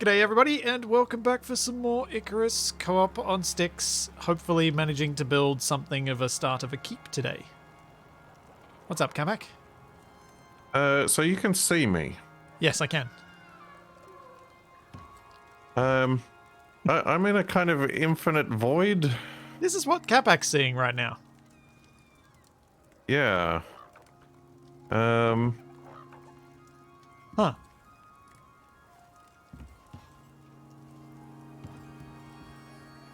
G'day everybody and welcome back for some more Icarus co-op on Styx, hopefully managing to build something of a start of a keep today. What's up, Kamak? So you can see me. Yes, I can. I'm in a kind of infinite void. This is what Kapak's seeing right now. Yeah. Huh.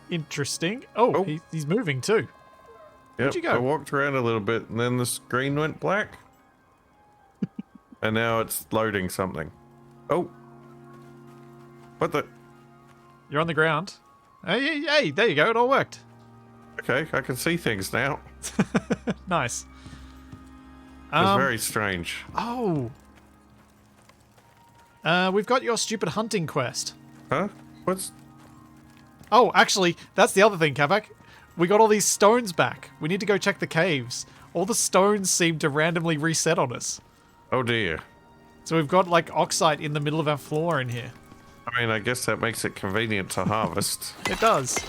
Interesting. Oh, Oh. he's moving too. Where'd Yep, you go? I walked around a little bit and then the screen went black. And now it's loading something. Oh. What the? You're on the ground. Hey, there you go, it all worked. Okay, I can see things now. Nice. It's very strange. Oh. We've got your stupid hunting quest. Huh? What's... Oh, actually, that's the other thing, Kavak. We got all these stones back. We need to go check the caves. All the stones seem to randomly reset on us. Oh dear. So we've got, like, oxide in the middle of our floor in here. I mean, I guess that makes it convenient to harvest. It does.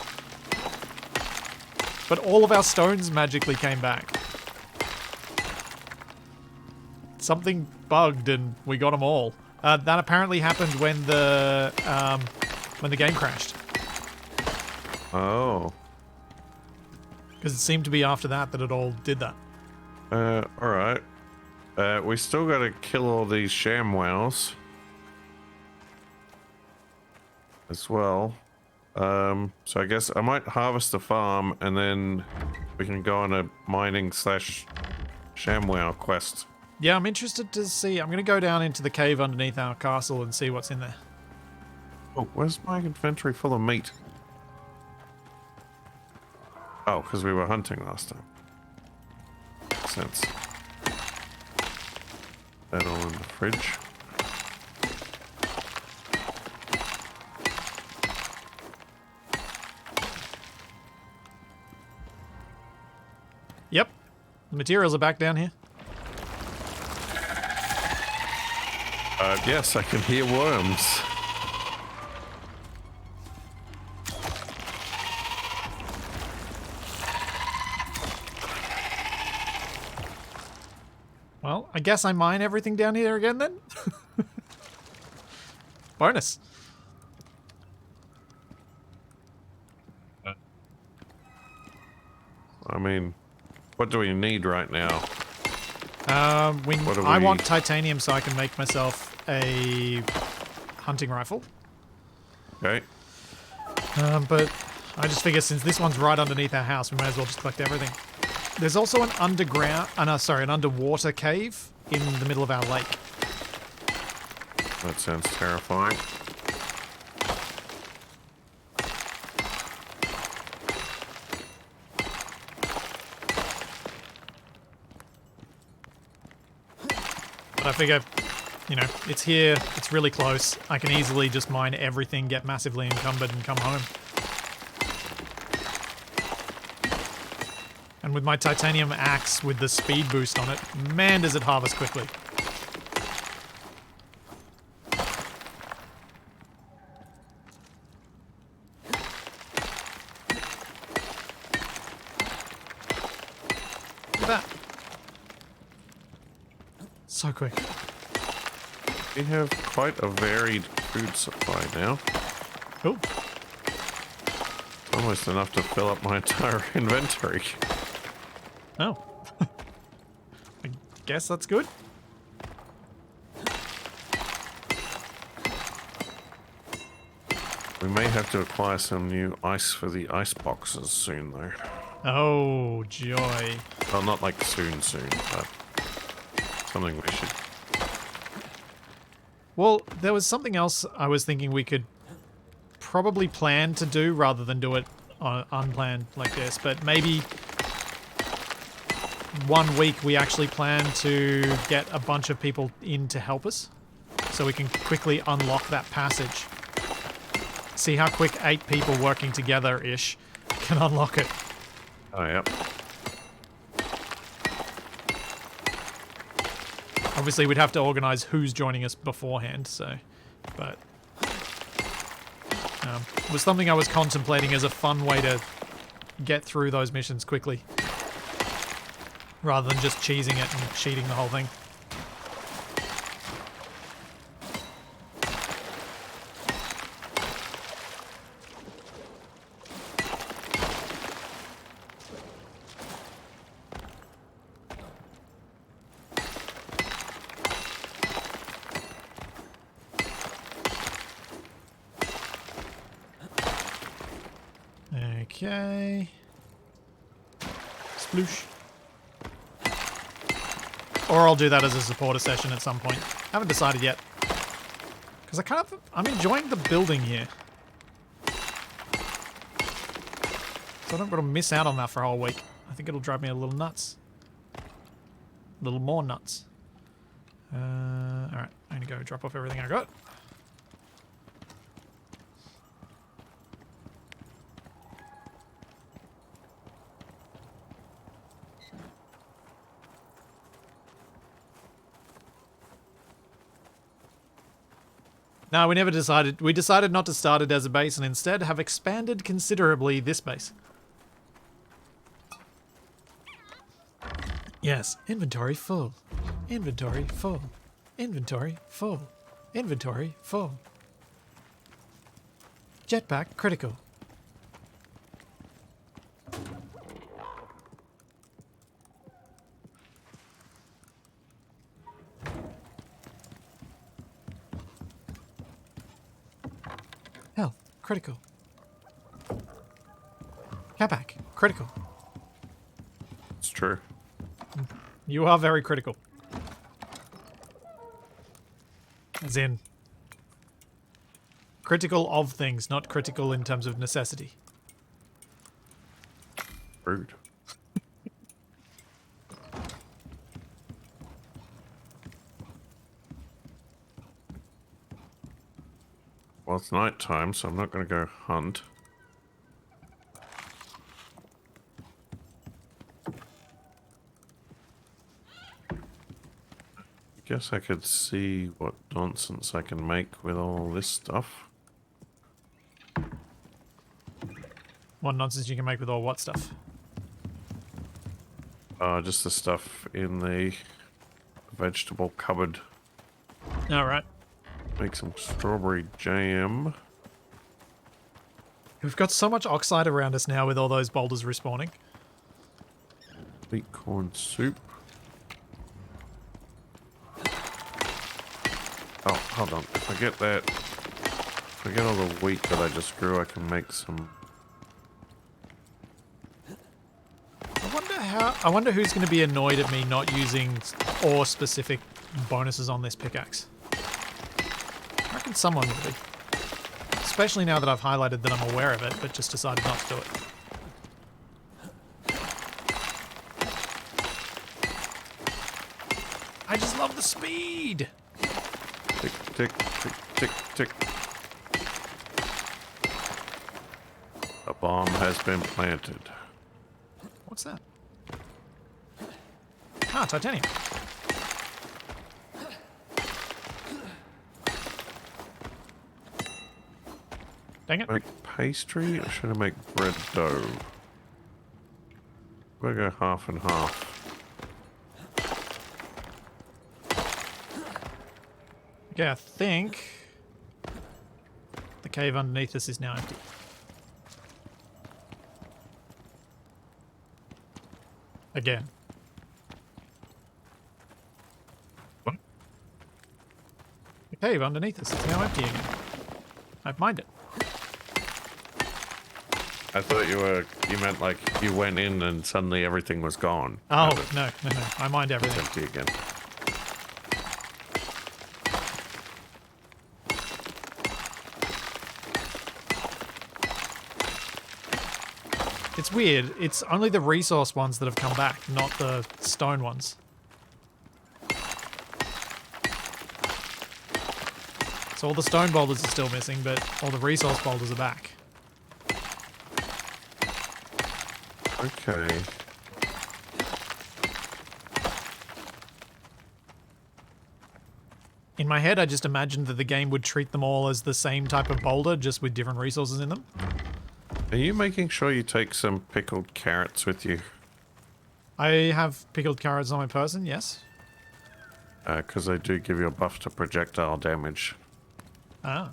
But all of our stones magically came back. Something bugged and we got them all. That apparently happened when the game crashed. Oh. Because it seemed to be after that it all did that. Alright. We still gotta kill all these ShamWows. As well. So I guess I might harvest the farm and then we can go on a mining slash ShamWow quest. Yeah, I'm interested to see. I'm going to go down into the cave underneath our castle and see what's in there. Oh, where's my inventory full of meat? Oh, because we were hunting last time. Makes sense. That all in the fridge. Yep. The materials are back down here. Yes, I can hear worms. Well, I guess I mine everything down here again then? Bonus. I mean, what do we need right now? I want titanium so I can make myself a hunting rifle. Okay. But I just figure since this one's right underneath our house, we might as well just collect everything. There's also an an underwater cave in the middle of our lake. That sounds terrifying. But I figure, you know, it's here, it's really close. I can easily just mine everything, get massively encumbered, and come home. And with my titanium axe with the speed boost on it, man, does it harvest quickly. Look at that. So quick. We have quite a varied food supply now. Cool. Almost enough to fill up my entire inventory. Oh. I guess that's good. We may have to acquire some new ice for the ice boxes soon, though. Oh, joy. Well, not like soon, but something we should... Well, there was something else I was thinking we could probably plan to do rather than do it unplanned like this, but maybe 1 week we actually plan to get a bunch of people in to help us so we can quickly unlock that passage. See how quick 8 people working together-ish can unlock it. Oh, yep. Obviously, we'd have to organize who's joining us beforehand, so... But... was something I was contemplating as a fun way to get through those missions quickly. Rather than just cheesing it and cheating the whole thing. Okay. Sploosh. Or I'll do that as a supporter session at some point. Haven't decided yet. Because I'm enjoying the building here. So I don't want to miss out on that for a whole week. I think it'll drive me a little nuts. A little more nuts. Alright, I'm going to go drop off everything I got. No, we never decided. We decided not to start it as a base and instead have expanded considerably this base. Yes, inventory full. Inventory full. Inventory full. Inventory full. Jetpack critical. Health critical. Jetpack critical. It's true. You are very critical. As in, critical of things, not critical in terms of necessity. Rude. Well, it's night time, so I'm not going to go hunt. Guess I could see what nonsense I can make with all this stuff. What nonsense you can make with all what stuff? Just the stuff in the vegetable cupboard. Alright. Make some strawberry jam. We've got so much oxide around us now with all those boulders respawning. Sweet corn soup. Oh, hold on. If I get that, if I get all the wheat that I just grew, I can make some. I wonder who's going to be annoyed at me not using ore specific bonuses on this pickaxe. I reckon someone will be. Especially now that I've highlighted that I'm aware of it, but just decided not to do it. I just love the speed! Tick, tick, tick, tick, tick. A bomb has been planted. What's that? Ah, titanium. Dang it. Make pastry, or should I make bread dough? We'll go half and half. Okay, I think the cave underneath us is now empty. Again. What? The cave underneath us is now empty again. I've mined it. I thought you meant like you went in and suddenly everything was gone. Oh, no. I mined It's everything. empty again. It's weird. It's only the resource ones that have come back, not the stone ones. So all the stone boulders are still missing, but all the resource boulders are back. Okay. In my head, I just imagined that the game would treat them all as the same type of boulder, just with different resources in them. Are you making sure you take some pickled carrots with you? I have pickled carrots on my person, yes. Because they do give you a buff to projectile damage. Ah.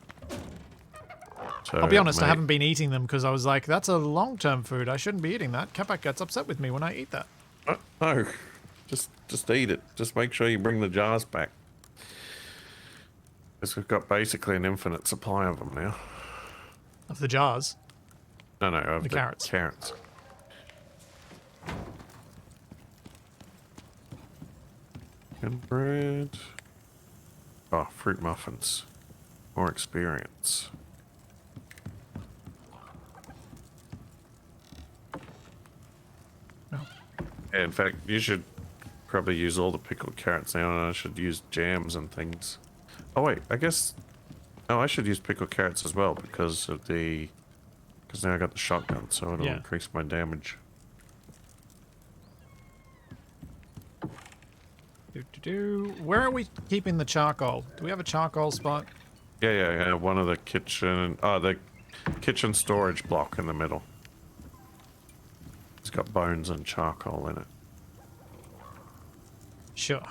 So I'll be honest, I haven't been eating them because I was like, that's a long-term food. I shouldn't be eating that. Capac gets upset with me when I eat that. No, just eat it. Just make sure you bring the jars back. Because we've got basically an infinite supply of them now. Of the jars. No, of the carrots. Carrots. And bread. Oh, fruit muffins. More experience. Oh. Yeah, in fact, you should probably use all the pickled carrots now, and I should use jams and things. Oh wait, I guess... No, I should use pickled carrots as well because of the... Because now I got the shotgun, so it'll increase my damage. Where are we keeping the charcoal? Do we have a charcoal spot? Yeah. One of the kitchen... Oh, the kitchen storage block in the middle. It's got bones and charcoal in it. Sure.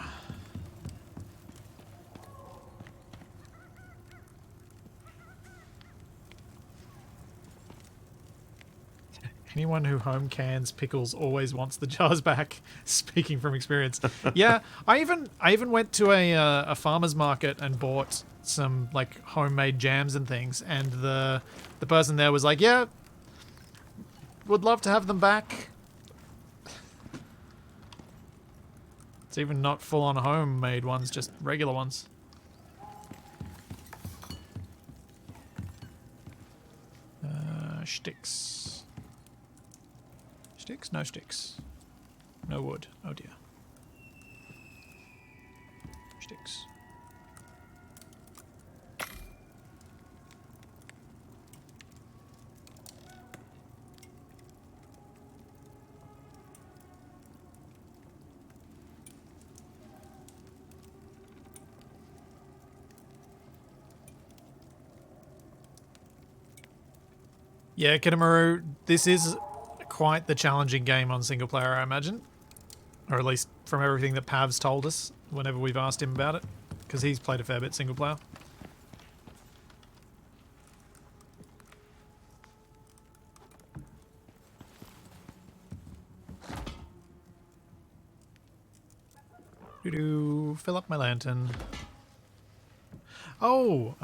Anyone who home cans pickles always wants the jars back. Speaking from experience. Yeah, I even went to a farmer's market and bought some like homemade jams and things, and the person there was like, "Yeah, would love to have them back." It's even not full-on homemade ones, just regular ones. Styx. Sticks? No sticks. No wood. Oh dear. Sticks. Yeah, Kitamaru, this is quite the challenging game on single player, I imagine. Or at least from everything that Pav's told us whenever we've asked him about it. Because he's played a fair bit single player. Fill up my lantern. Oh,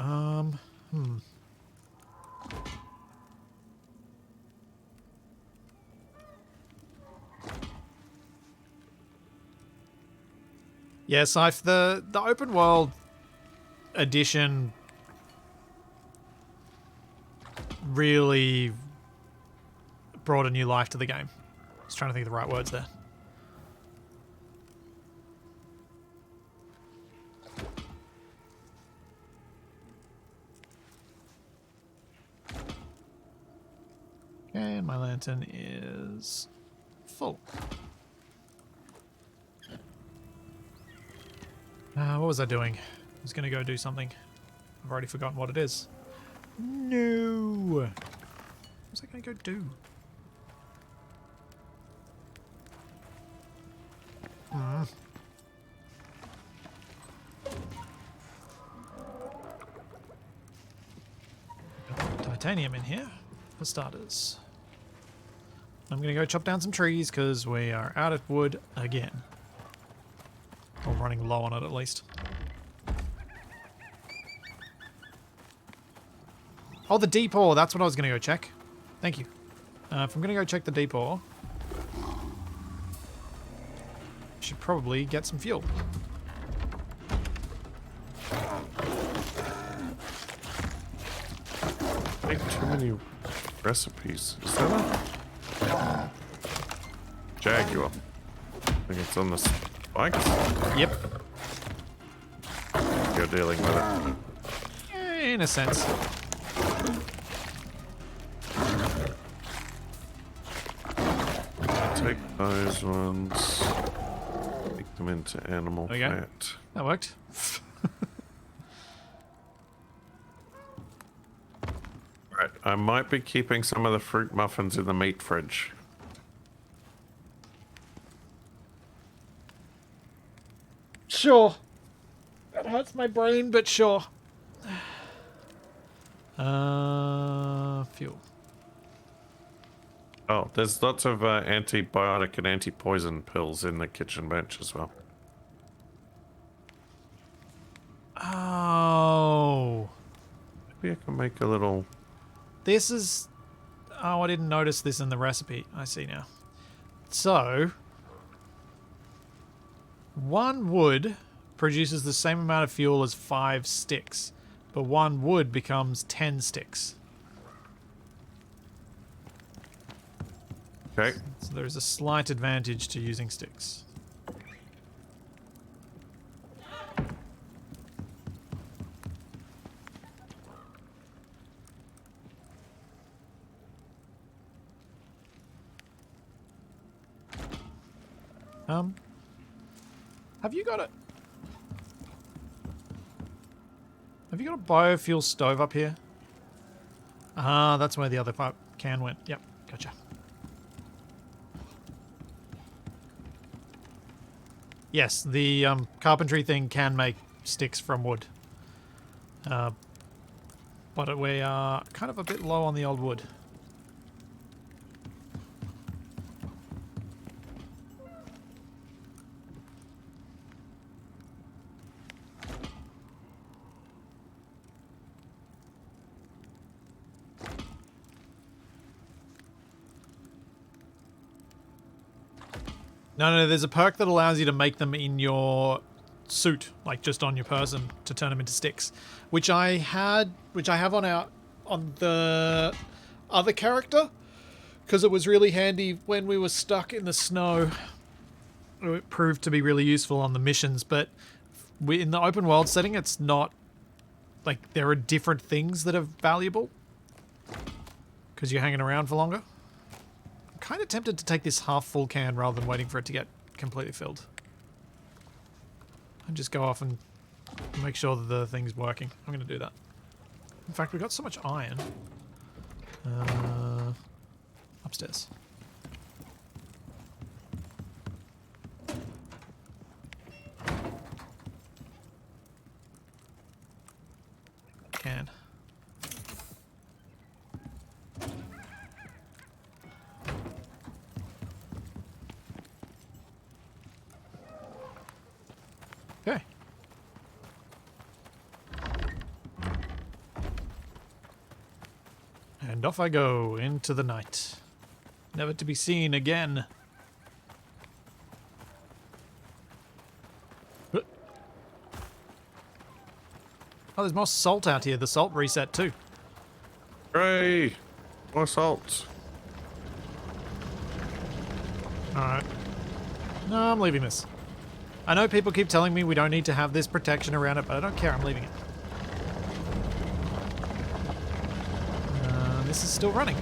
Yeah, Scythe, the open world edition really brought a new life to the game. I was trying to think of the right words there. Okay, and my lantern is full. What was I doing? I was going to go do something. I've already forgotten what it is. No! What was I going to go do? Titanium in here, for starters. I'm going to go chop down some trees because we are out of wood again. Or running low on it, at least. Oh, the deep ore. That's what I was going to go check. Thank you. If I'm going to go check the deep ore, should probably get some fuel. Make too many recipes. Is that a jaguar? I think it's on the spikes. Yep. You're dealing with it. In a sense. Take those ones. Make them into animal There we go. fat. That worked. Right, I might be keeping some of the fruit muffins in the meat fridge. Sure. That hurts my brain, but sure. Fuel. Oh, there's lots of antibiotic and anti-poison pills in the kitchen bench as well. Oh. Maybe I can make a little... This is... Oh, I didn't notice this in the recipe. I see now. So... 1 wood produces the same amount of fuel as 5 sticks, but 1 wood becomes 10 sticks. Okay. So there's a slight advantage to using sticks. Have you got a... Have you got a biofuel stove up here? Ah, that's where the other can went. Yep, gotcha. Yes, the carpentry thing can make sticks from wood. But we are kind of a bit low on the old wood. No, there's a perk that allows you to make them in your suit, like just on your person, to turn them into sticks, which I have on the other character, because it was really handy when we were stuck in the snow. It proved to be really useful on the missions, but in the open world setting, it's not like there are different things that are valuable because you're hanging around for longer. Kind of tempted to take this half full can rather than waiting for it to get completely filled. And just go off and make sure that the thing's working. I'm going to do that. In fact, we've got so much iron. Upstairs. Can. Okay. And off I go into the night. Never to be seen again. Oh, there's more salt out here. The salt reset too. Hooray! More salt. Alright. No, I'm leaving this. I know people keep telling me we don't need to have this protection around it, but I don't care. I'm leaving it. This is still running.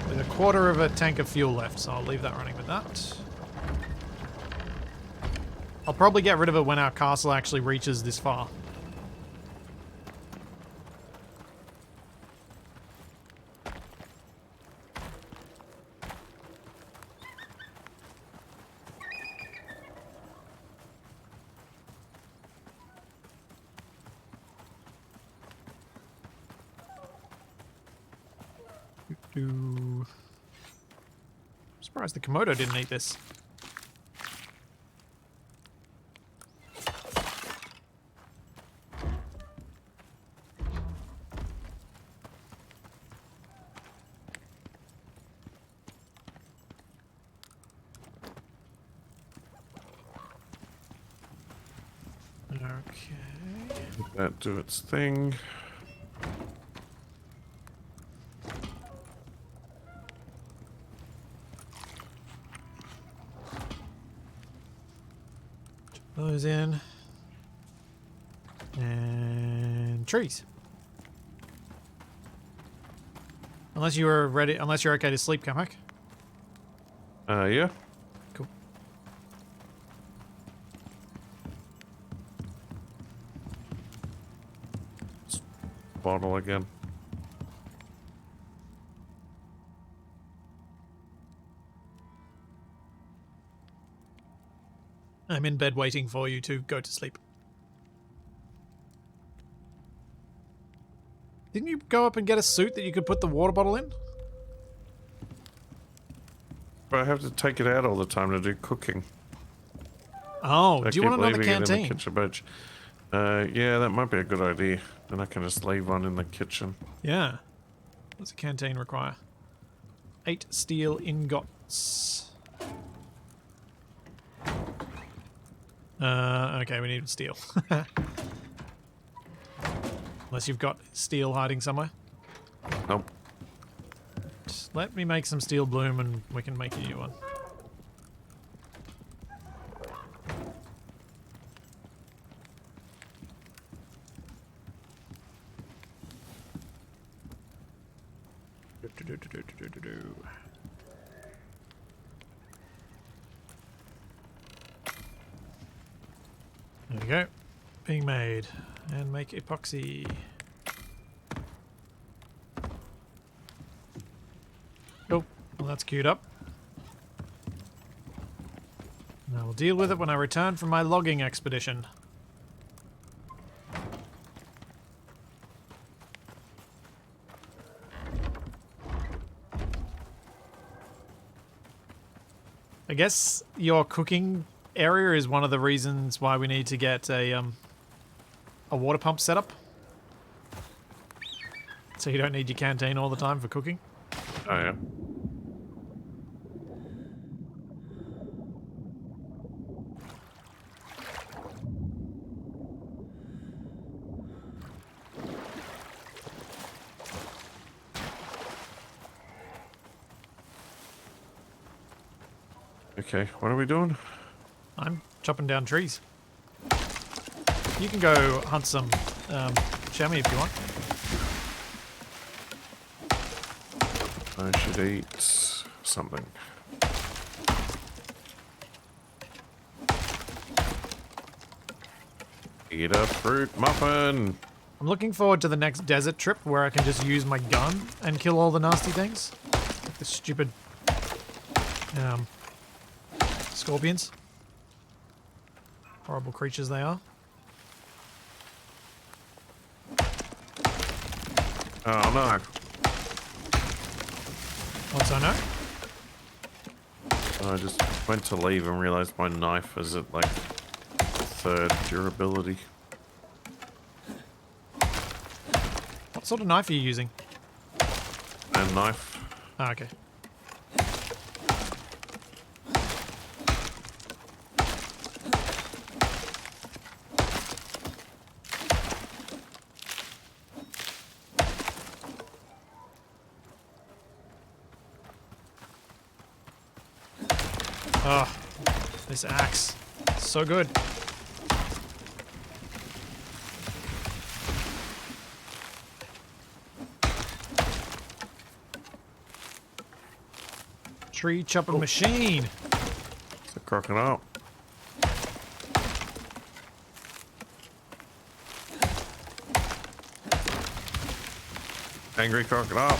With a quarter of a tank of fuel left, so I'll leave that running with that. I'll probably get rid of it when our castle actually reaches this far. I'm surprised the Komodo didn't eat this. Okay. Let that do its thing. Those in. And trees. Unless you were ready, unless you're okay to sleep, Kamak. Yeah. Cool. bottle again. I'm in bed waiting for you to go to sleep. Didn't you go up and get a suit that you could put the water bottle in? But I have to take it out all the time to do cooking. Oh, I do you keep want another leaving it in the canteen? kitchen bench. Yeah, that might be a good idea. Then I can just leave one in the kitchen. Yeah. What's a canteen require? 8 steel ingots. Okay, we need steel. Unless you've got steel hiding somewhere. Nope. Just let me make some steel bloom and we can make a new one. There we go. Being made. And make epoxy. Oh, well that's queued up. And I will deal with it when I return from my logging expedition. I guess your cooking area is one of the reasons why we need to get a water pump set up. So you don't need your canteen all the time for cooking. Oh, yeah. Okay, what are we doing? I'm chopping down trees. You can go hunt some chamois if you want. I should eat something. Eat a fruit muffin! I'm looking forward to the next desert trip where I can just use my gun and kill all the nasty things. Like the stupid scorpions. Horrible creatures they are. Oh no. What's I know? I just went to leave and realized my knife is at like 3rd durability. What sort of knife are you using? And knife. Ah, okay. Oh, this axe. So good. Tree chopping machine. It's a crocodile. Angry crocodile.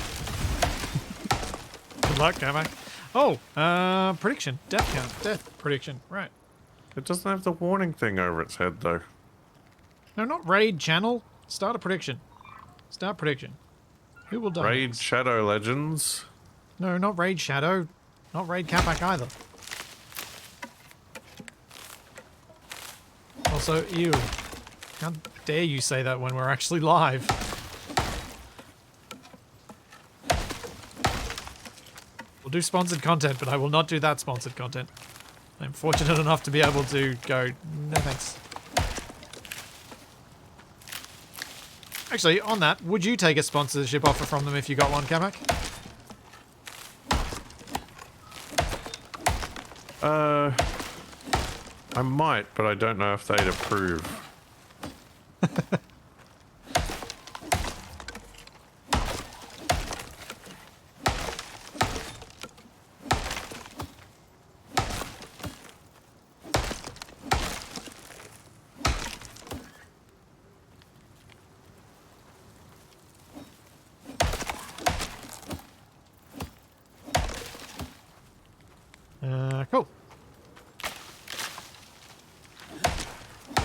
Good luck, Gamma. Oh, prediction. Death count. Death prediction. Right. It doesn't have the warning thing over its head though. No, not raid channel. Start a prediction. Start prediction. Who will die? Raid next? Shadow Legends. No, not raid shadow. Not raid Capac either. Also, ew. How dare you say that when we're actually live? We'll do sponsored content, but I will not do that sponsored content. I'm fortunate enough to be able to go, no thanks. Actually, on that, would you take a sponsorship offer from them if you got one, Kamak? I might, but I don't know if they'd approve.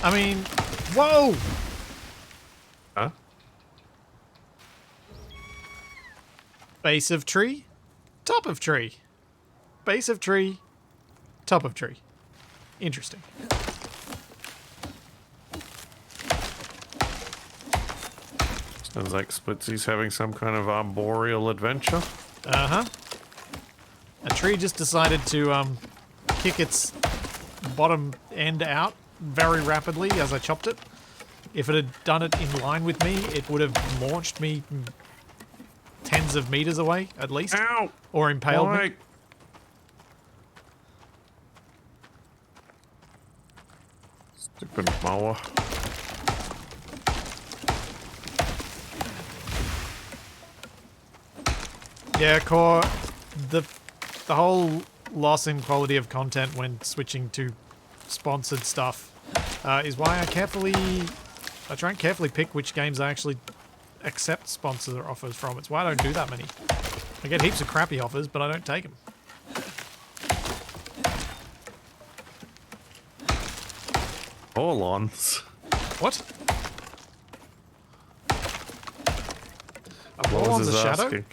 I mean, whoa! Huh? Base of tree, top of tree. Base of tree, top of tree. Interesting. Sounds like Splitsy's having some kind of arboreal adventure. Uh-huh. A tree just decided to kick its bottom end out very rapidly as I chopped it. If it had done it in line with me, it would have launched me tens of meters away, at least. Ow! Or impaled me. Stupid mower. Yeah, Core, the whole loss in quality of content when switching to sponsored stuff is why I try and carefully pick which games I actually accept sponsor offers from. It's why I don't do that many. I get heaps of crappy offers, but I don't take them. Orlons. What? A What Orlon's was a his shadow? asking?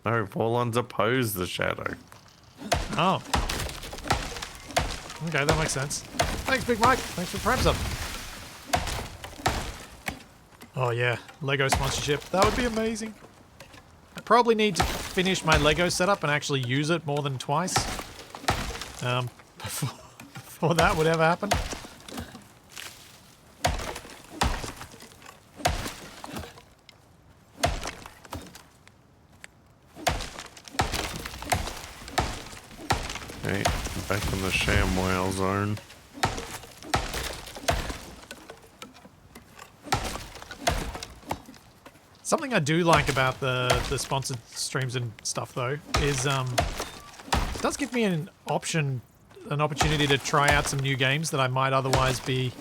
No, Orlons oppose the shadow. Oh. Okay, that makes sense. Thanks, Big Mike. Thanks for the prime sub. Oh yeah, Lego sponsorship. That would be amazing. I probably need to finish my Lego setup and actually use it more than twice. Before that would ever happen. Okay, back in the ShamWow zone. Something I do like about the sponsored streams and stuff though is it does give me an opportunity to try out some new games that I might otherwise be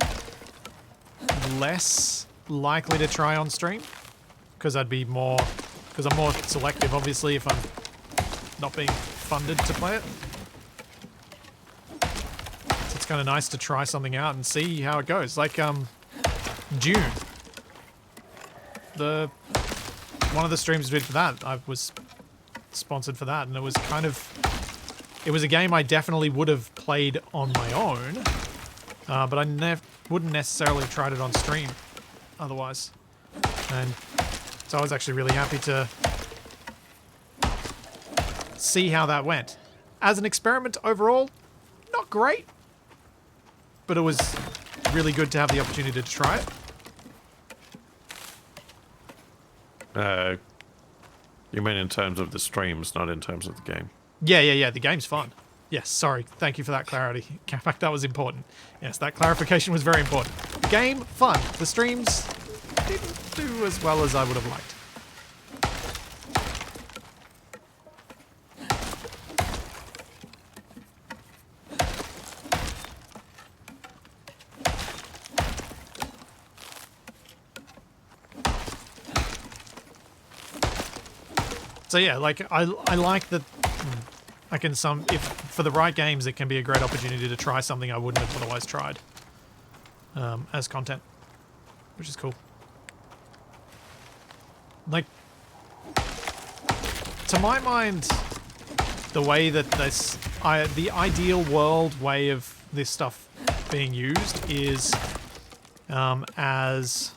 less likely to try on stream, because I'm more selective obviously if I'm not being funded to play it. So it's kind of nice to try something out and see how it goes. Like June. One of the streams we did for that, I was sponsored for that, and it was a game I definitely would have played on my own, but I wouldn't necessarily have tried it on stream otherwise. And so I was actually really happy to see how that went. As an experiment overall, not great, but it was really good to have the opportunity to try it. You mean in terms of the streams, not in terms of the game? Yeah. The game's fun. Yes, sorry. Thank you for that clarity. In fact, that was important. Yes, that clarification was very important. The game, fun. The streams didn't do as well as I would have liked. So yeah, like I like that I can if for the right games it can be a great opportunity to try something I wouldn't have otherwise tried as content, which is cool. Like to my mind, the way that the ideal world way of this stuff being used is as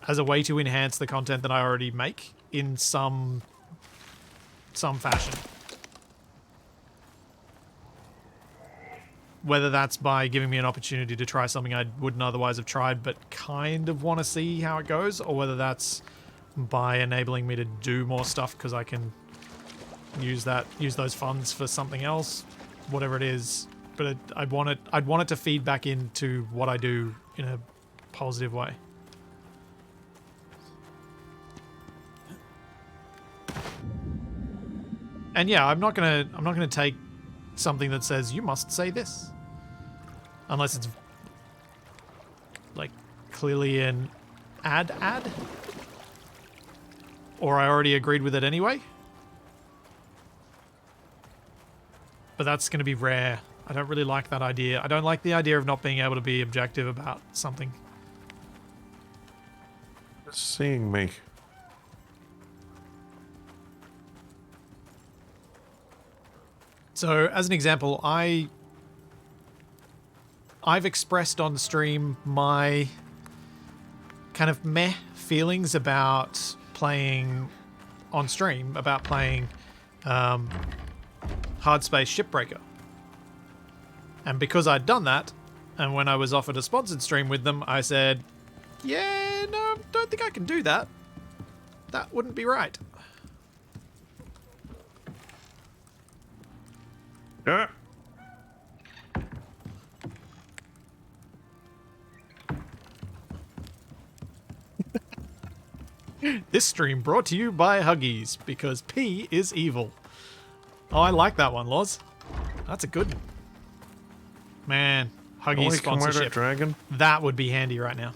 a way to enhance the content that I already make in some fashion. Whether that's by giving me an opportunity to try something I wouldn't otherwise have tried but kind of want to see how it goes, or whether that's by enabling me to do more stuff because I can use those funds for something else, whatever it is. But I'd want it to feed back into what I do in a positive way. And yeah, I'm not gonna take something that says you must say this, unless it's like clearly an ad, or I already agreed with it anyway. But that's gonna be rare I don't really like that idea. I don't like the idea of not being able to be objective about something. It's seeing me. So, as an example, I've expressed on stream my kind of meh feelings about playing on stream, about playing Hard Space Shipbreaker. And because I'd done that, and when I was offered a sponsored stream with them, I said, yeah, no, don't think I can do that. That wouldn't be right. Yeah. This stream brought to you by Huggies, because P is evil. Oh, I like that one, Loz. That's a good one. Man, Huggies sponsorship. Dragon? That would be handy right now.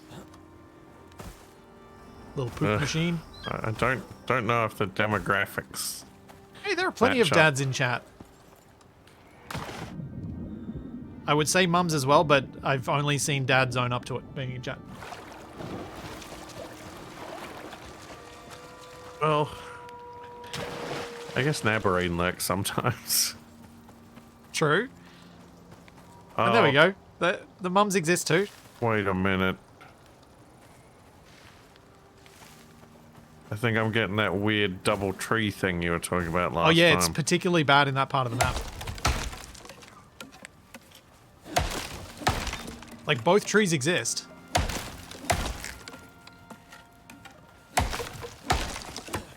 Little poop machine. I don't know if the demographics. Hey, there are plenty of dads in chat. I would say mums as well, but I've only seen dads own up to it being in chat. Well, I guess Nabarine lurks sometimes. True. And there we go. The mums exist too. Wait a minute. I think I'm getting that weird double tree thing you were talking about last time. Oh yeah, it's particularly bad in that part of the map. Like, both trees exist.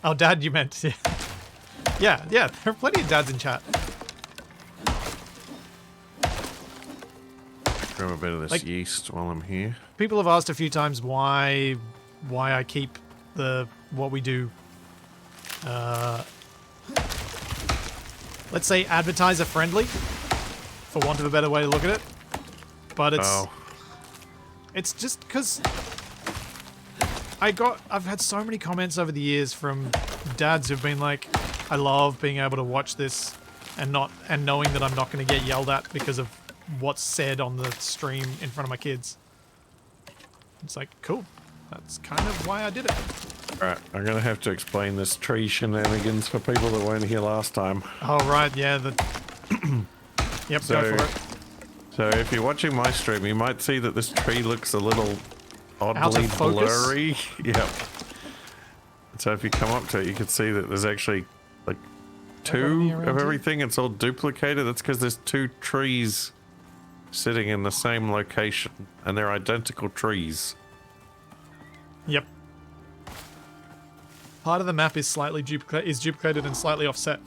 Oh, dad, you meant... Yeah, yeah, there are plenty of dads in chat. Grab a bit of this yeast while I'm here. People have asked a few times why I keep what we do, let's say advertiser friendly, for want of a better way to look at it. But it's just because I've had so many comments over the years from dads who've been like, I love being able to watch this and knowing that I'm not going to get yelled at because of what's said on the stream in front of my kids. It's like, cool. That's kind of why I did it. Alright, I'm going to have to explain this tree shenanigans for people that weren't here last time. Oh, right, yeah. Yep, go for it. So if you're watching my stream, you might see that this tree looks a little oddly blurry. Yep. So if you come up to it, you can see that there's actually like two of everything. It's all duplicated. That's because there's two trees sitting in the same location, and they're identical trees. Yep. Part of the map is duplicated and slightly offset.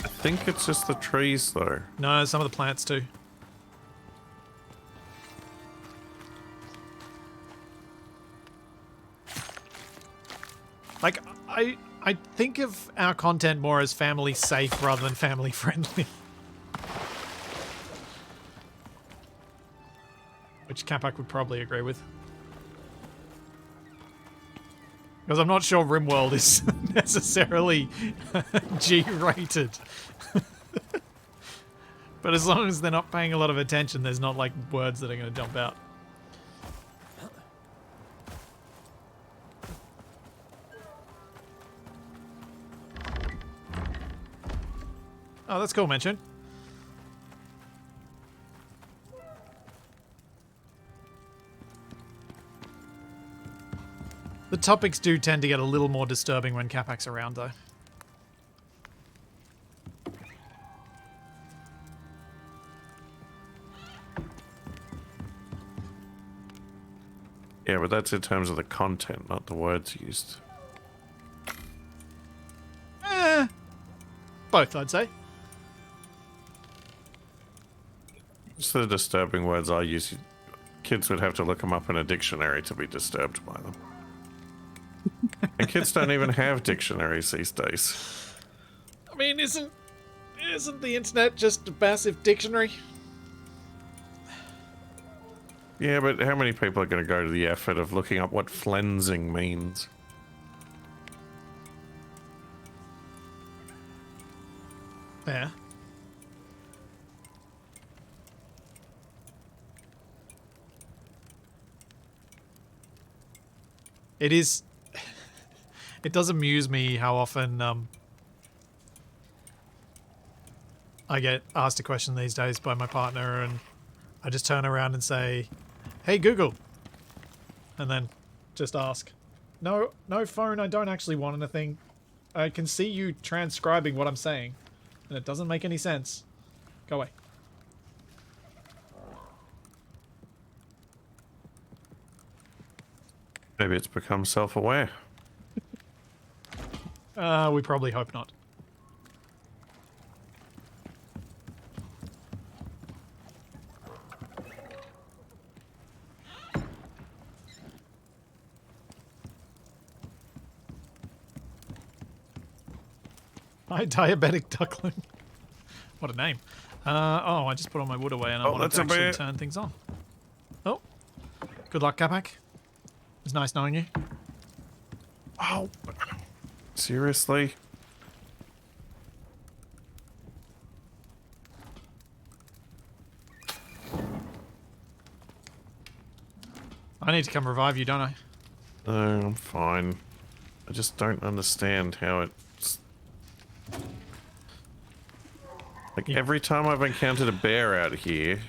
I think it's just the trees, though. No, some of the plants too. Like, I think of our content more as family safe rather than family friendly. Which Capac would probably agree with. Because I'm not sure RimWorld is necessarily G-rated. But as long as they're not paying a lot of attention, there's not like words that are going to jump out. Oh, that's cool, mention. The topics do tend to get a little more disturbing when Capac's around, though. Yeah, but that's in terms of the content, not the words used. Both, I'd say. Just the disturbing words I use, kids would have to look them up in a dictionary to be disturbed by them. And kids don't even have dictionaries these days. I mean, isn't the internet just a massive dictionary? Yeah, but how many people are going to go to the effort of looking up what flensing means? Yeah. It is... It does amuse me how often I get asked a question these days by my partner and I just turn around and say, "Hey Google," and then just ask. No, no phone, I don't actually want anything. I can see you transcribing what I'm saying and it doesn't make any sense. Go away. Maybe it's become self-aware. We probably hope not. Hi, diabetic duckling. What a name. Oh, I just put all my wood away and I wanted to actually turn things on. Oh. Good luck, Capac. It's nice knowing you. Oh. Seriously? I need to come revive you, don't I? No, I'm fine. I just don't understand how it's... Like, every time I've encountered a bear out here,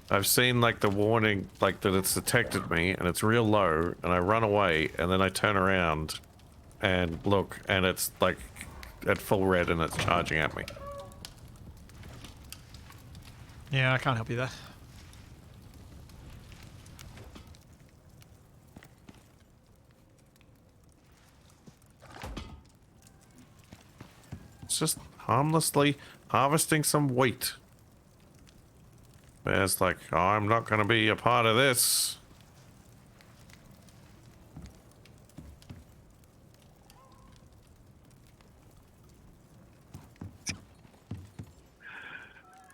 I've seen, like, the warning, like, that it's detected me, and it's real low, and I run away, and then I turn around and look, and it's, like, at full red, and it's charging at me. Yeah, I can't help you there. It's just harmlessly harvesting some wheat. Bear's like, oh, I'm not going to be a part of this.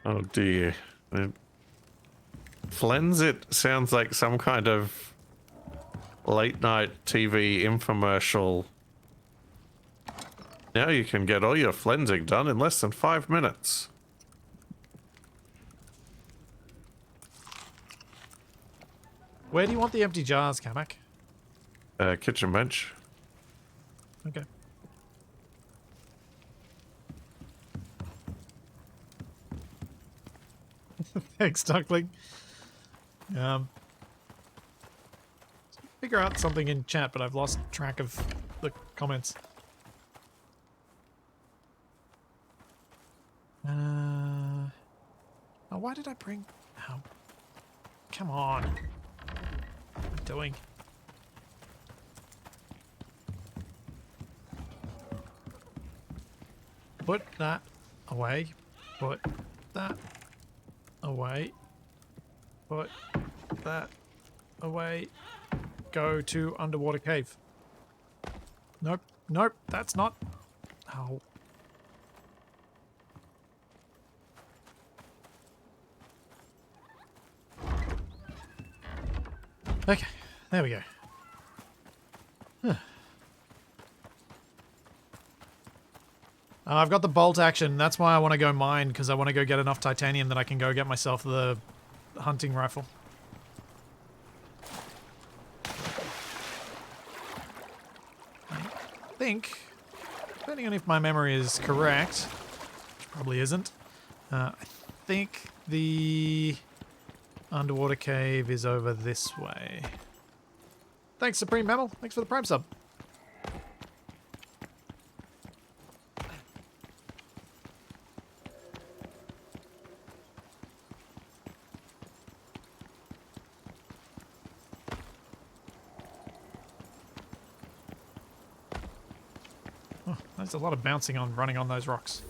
Oh dear. Flenzit sounds like some kind of late night TV infomercial. Now you can get all your flensing done in less than 5 minutes. Where do you want the empty jars, Kamak? Kitchen bench. Okay. Thanks, Duckling. Figure out something in chat, but I've lost track of the comments. Oh, why did I bring... Oh. Come on. What am I doing? Put that away. Put that away. Put that away. Go to underwater cave. Nope. Nope. That's not... Oh. Okay. There we go. I've got the bolt action. That's why I want to go mine, because I want to go get enough titanium that I can go get myself the hunting rifle. I think, depending on if my memory is correct, which probably isn't, I think the underwater cave is over this way. Thanks, Supreme Mammal. Thanks for the Prime sub. Oh, there's a lot of bouncing on running on those rocks.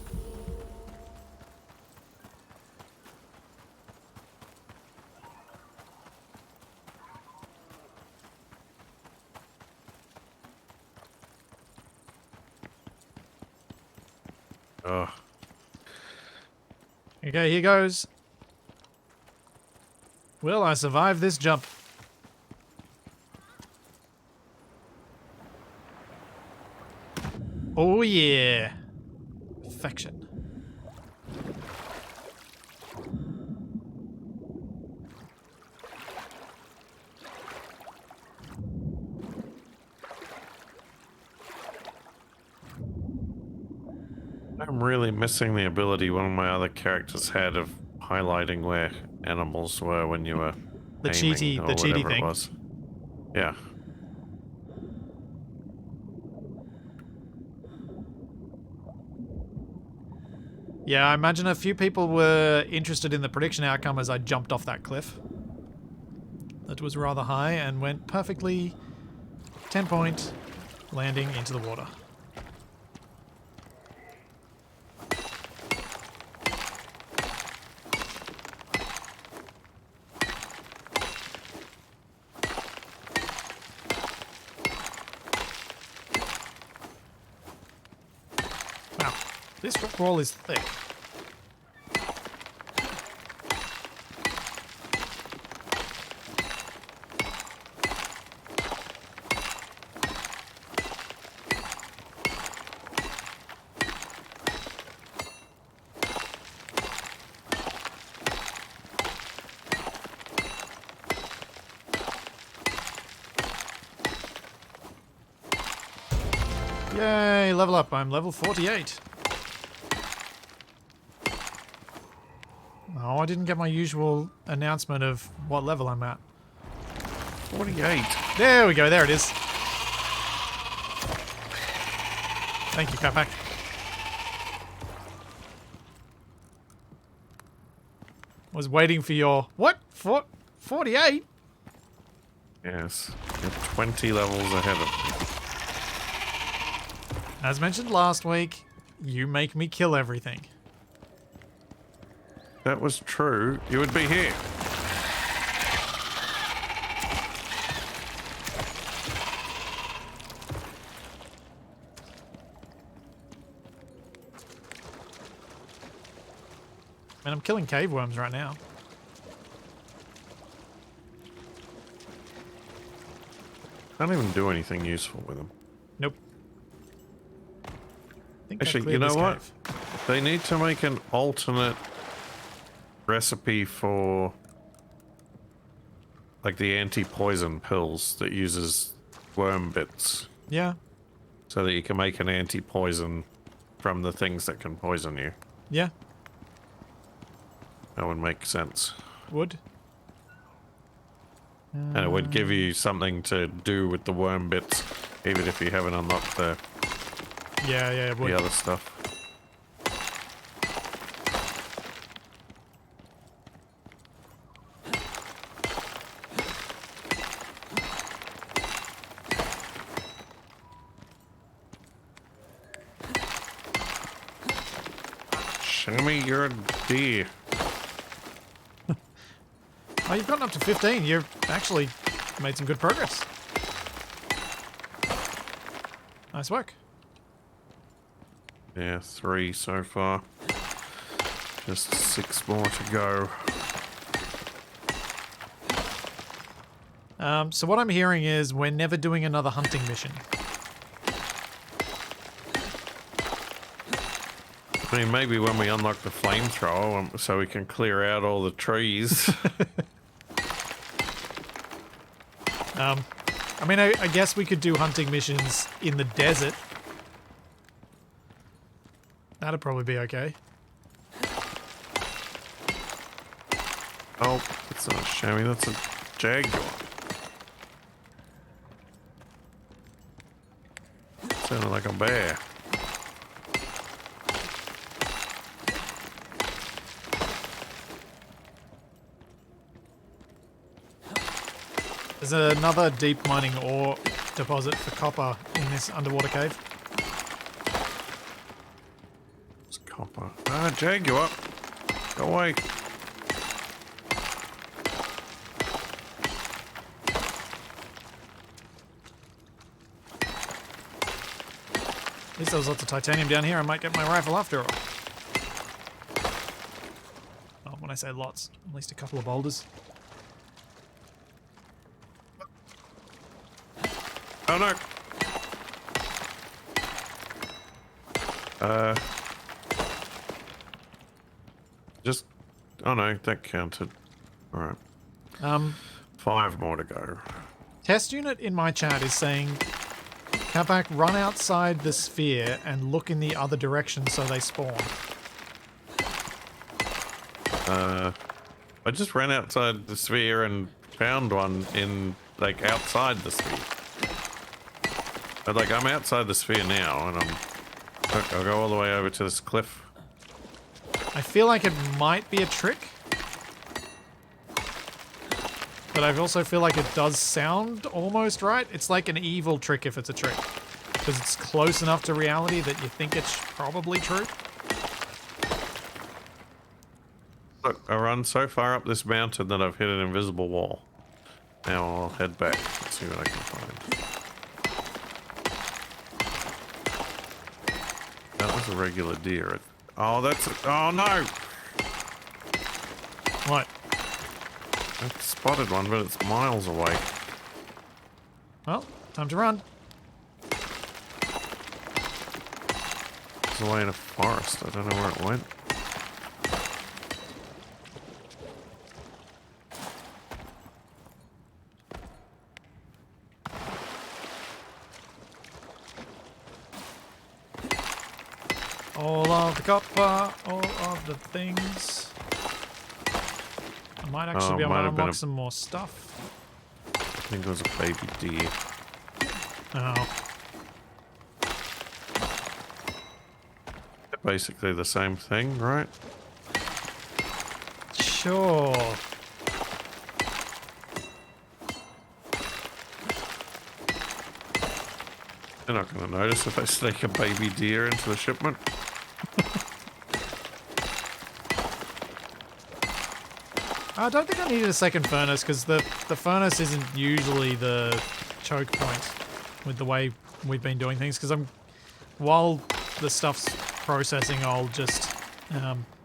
Ugh. Okay, here goes. Will I survive this jump? Oh yeah. Perfection. I'm really missing the ability one of my other characters had of highlighting where animals were when you were The aiming cheaty, or the cheaty whatever it thing. was. Yeah. Yeah, I imagine a few people were interested in the prediction outcome as I jumped off that cliff. That was rather high and went perfectly 10-point landing into the water. Wow, this rock wall is thick. Yay, level up. I'm level 48. Oh, I didn't get my usual announcement of what level I'm at. 48. There we go, there it is. Thank you, Fatback. Was waiting for your... What? 48? Yes. You're 20 levels ahead of me. As mentioned last week, you make me kill everything. That was true. You would be here. And I'm killing cave worms right now. Can't even do anything useful with them. Nope. I think I Actually, cleared you know this what? cave. They need to make an alternate recipe for like the anti-poison pills that uses worm bits Yeah, so that you can make an anti-poison from the things that can poison you. yeah, That would make sense. would. And it would give you something to do with the worm bits, even if you haven't unlocked Yeah, it would. the other stuff. Show me your deer. Oh, you've gotten up to 15. You've actually made some good progress. Nice work. Yeah, 3 so far. Just 6 more to go. So what I'm hearing is we're never doing another hunting mission. I mean, maybe when we unlock the flamethrower, so we can clear out all the trees. I mean, I guess we could do hunting missions in the desert. That'd probably be okay. Oh, it's not a chamois, that's a jaguar. Sounded like a bear. There's another deep mining ore deposit for copper in this underwater cave. It's copper. Ah, jaguar. Go away. At least there was lots of titanium down here. I might get my rifle after all. Well, when I say lots, at least a couple of boulders. Oh no. Just. Oh no, that counted. Alright. 5 more to go. Test unit in my chat is saying Capac, run outside the sphere and look in the other direction so they spawn. I just ran outside the sphere and found one in, like, outside the sphere. But, like, I'm outside the sphere now, and I'll go all the way over to this cliff. I feel like it might be a trick. But I also feel like it does sound almost right. It's like an evil trick if it's a trick. Because it's close enough to reality that you think it's probably true. Look, I run so far up this mountain that I've hit an invisible wall. Now I'll head back and see what I can find. That was a regular deer. Oh, oh no! What? I spotted one, but it's miles away. Well, time to run. It's away in a forest. I don't know where it went. All of the copper, all of the things. I might actually be able to unlock some more stuff. I think it was a baby deer. Oh. Basically the same thing, right? Sure. They're not going to notice if I sneak a baby deer into the shipment. I don't think I needed a second furnace because the furnace isn't usually the choke point with the way we've been doing things. Because while the stuff's processing, I'll just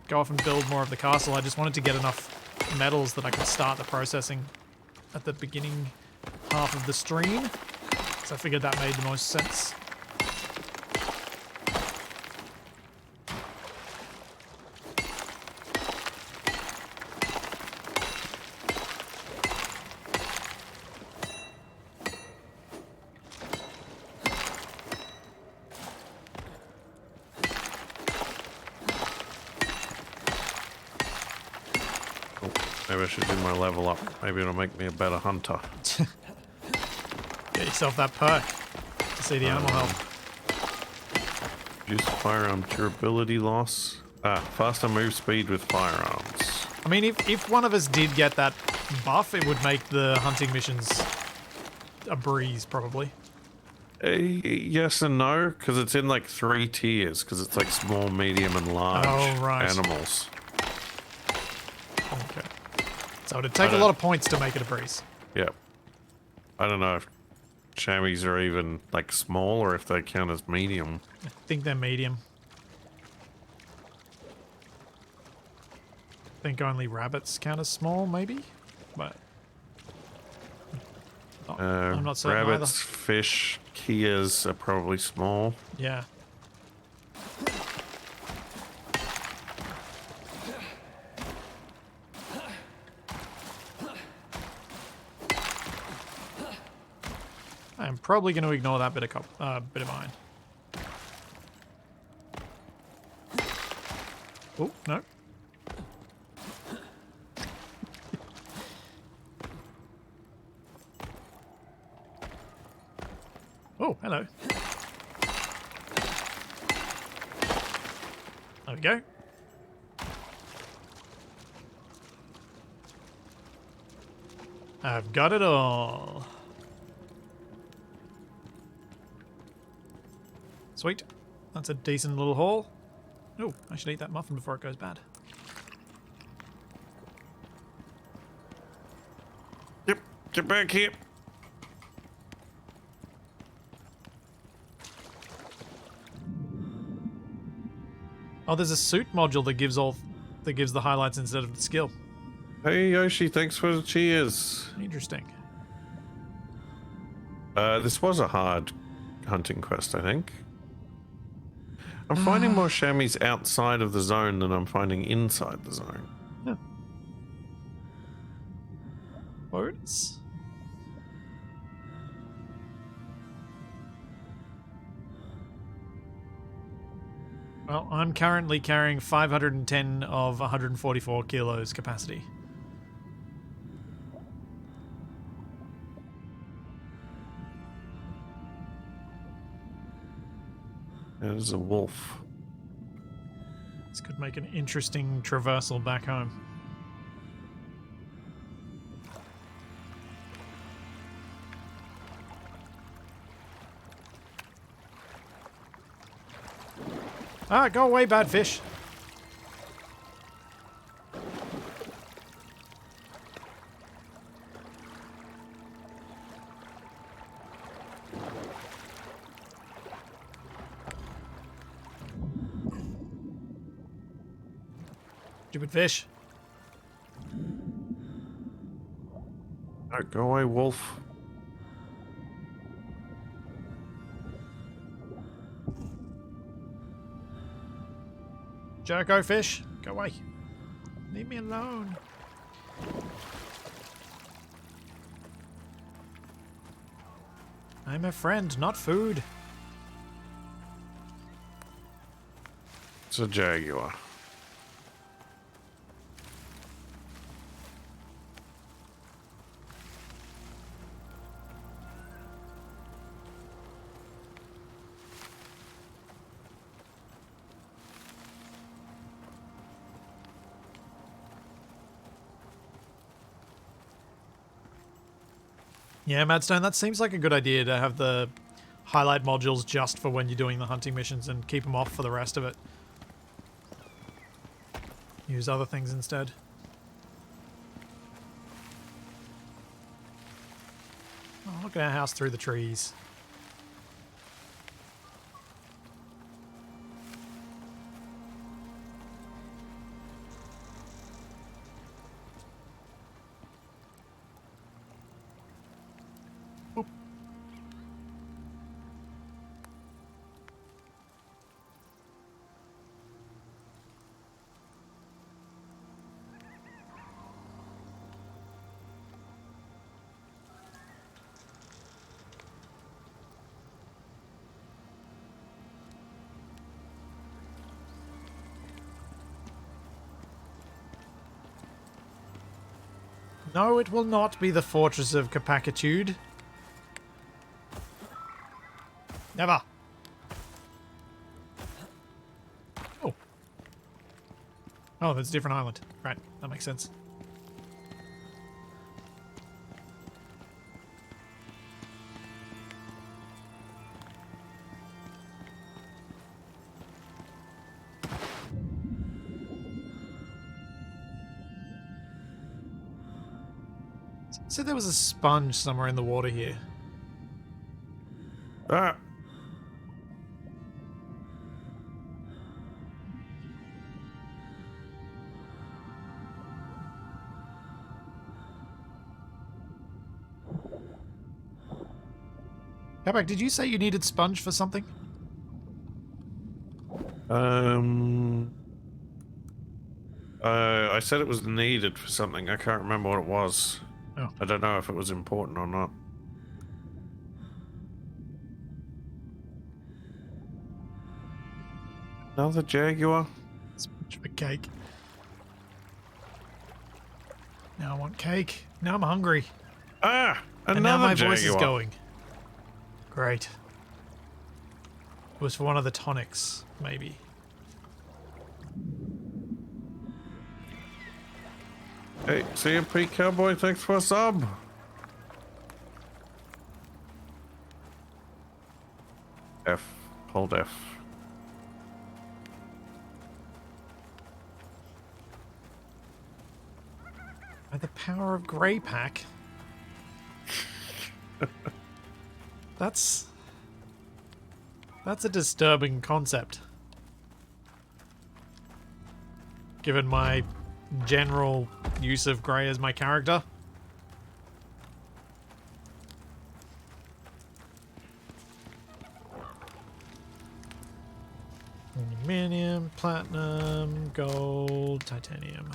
go off and build more of the castle. I just wanted to get enough metals that I could start the processing at the beginning half of the stream. So I figured that made the most sense. Maybe I should do my level up. Maybe it'll make me a better hunter. Get yourself that perk to see the animal health. Reduce firearm durability loss. Faster move speed with firearms. I mean, if one of us did get that buff, it would make the hunting missions a breeze, probably. Yes and no, because it's in like 3 tiers, because it's like small, medium, and large animals. Okay. So it'd take a lot of points to make it a breeze. Yep. I don't know if chamois are even like small or if they count as medium. I think they're medium. I think only rabbits count as small, maybe? But I'm not certain rabbits, either. fish, kias are probably small. Yeah. I'm probably going to ignore that bit of iron. Oh, no. Oh, hello. There we go. I've got it all. Sweet. That's a decent little haul. Oh, I should eat that muffin before it goes bad. Yep, get back here. Oh, there's a suit module that gives the highlights instead of the skill. Hey Yoshi, thanks for the cheers. Interesting. This was a hard hunting quest, I think. I'm finding more chamois outside of the zone than I'm finding inside the zone. Yeah. Words? Well, I'm currently carrying 510 of 144 kilos capacity. There's a wolf. This could make an interesting traversal back home. Ah, go away, bad fish. Stupid fish. No, go away, wolf. Jerko fish, go away. Leave me alone. I'm a friend, not food. It's a jaguar. Yeah, Madstone, that seems like a good idea to have the highlight modules just for when you're doing the hunting missions and keep them off for the rest of it. Use other things instead. Oh, look at our house through the trees. Oop. No, it will not be the Fortress of Capacitude. Never. Oh. Oh, that's a different island. Right, that makes sense. So there was a sponge somewhere in the water here. Ah! Kabak, did you say you needed sponge for something? I said it was needed for something. I can't remember what it was. Oh. I don't know if it was important or not. Another jaguar? Sponge for cake. Now I want cake. Now I'm hungry. Ah! Another And now my jaguar. voice is going. Great. It was for one of the tonics, maybe. Hey, CMP Cowboy, thanks for a sub. F. Hold F. By the power of Grey Pack. That's a disturbing concept. Given my general use of Grey as my character. Aluminium, platinum, gold, titanium.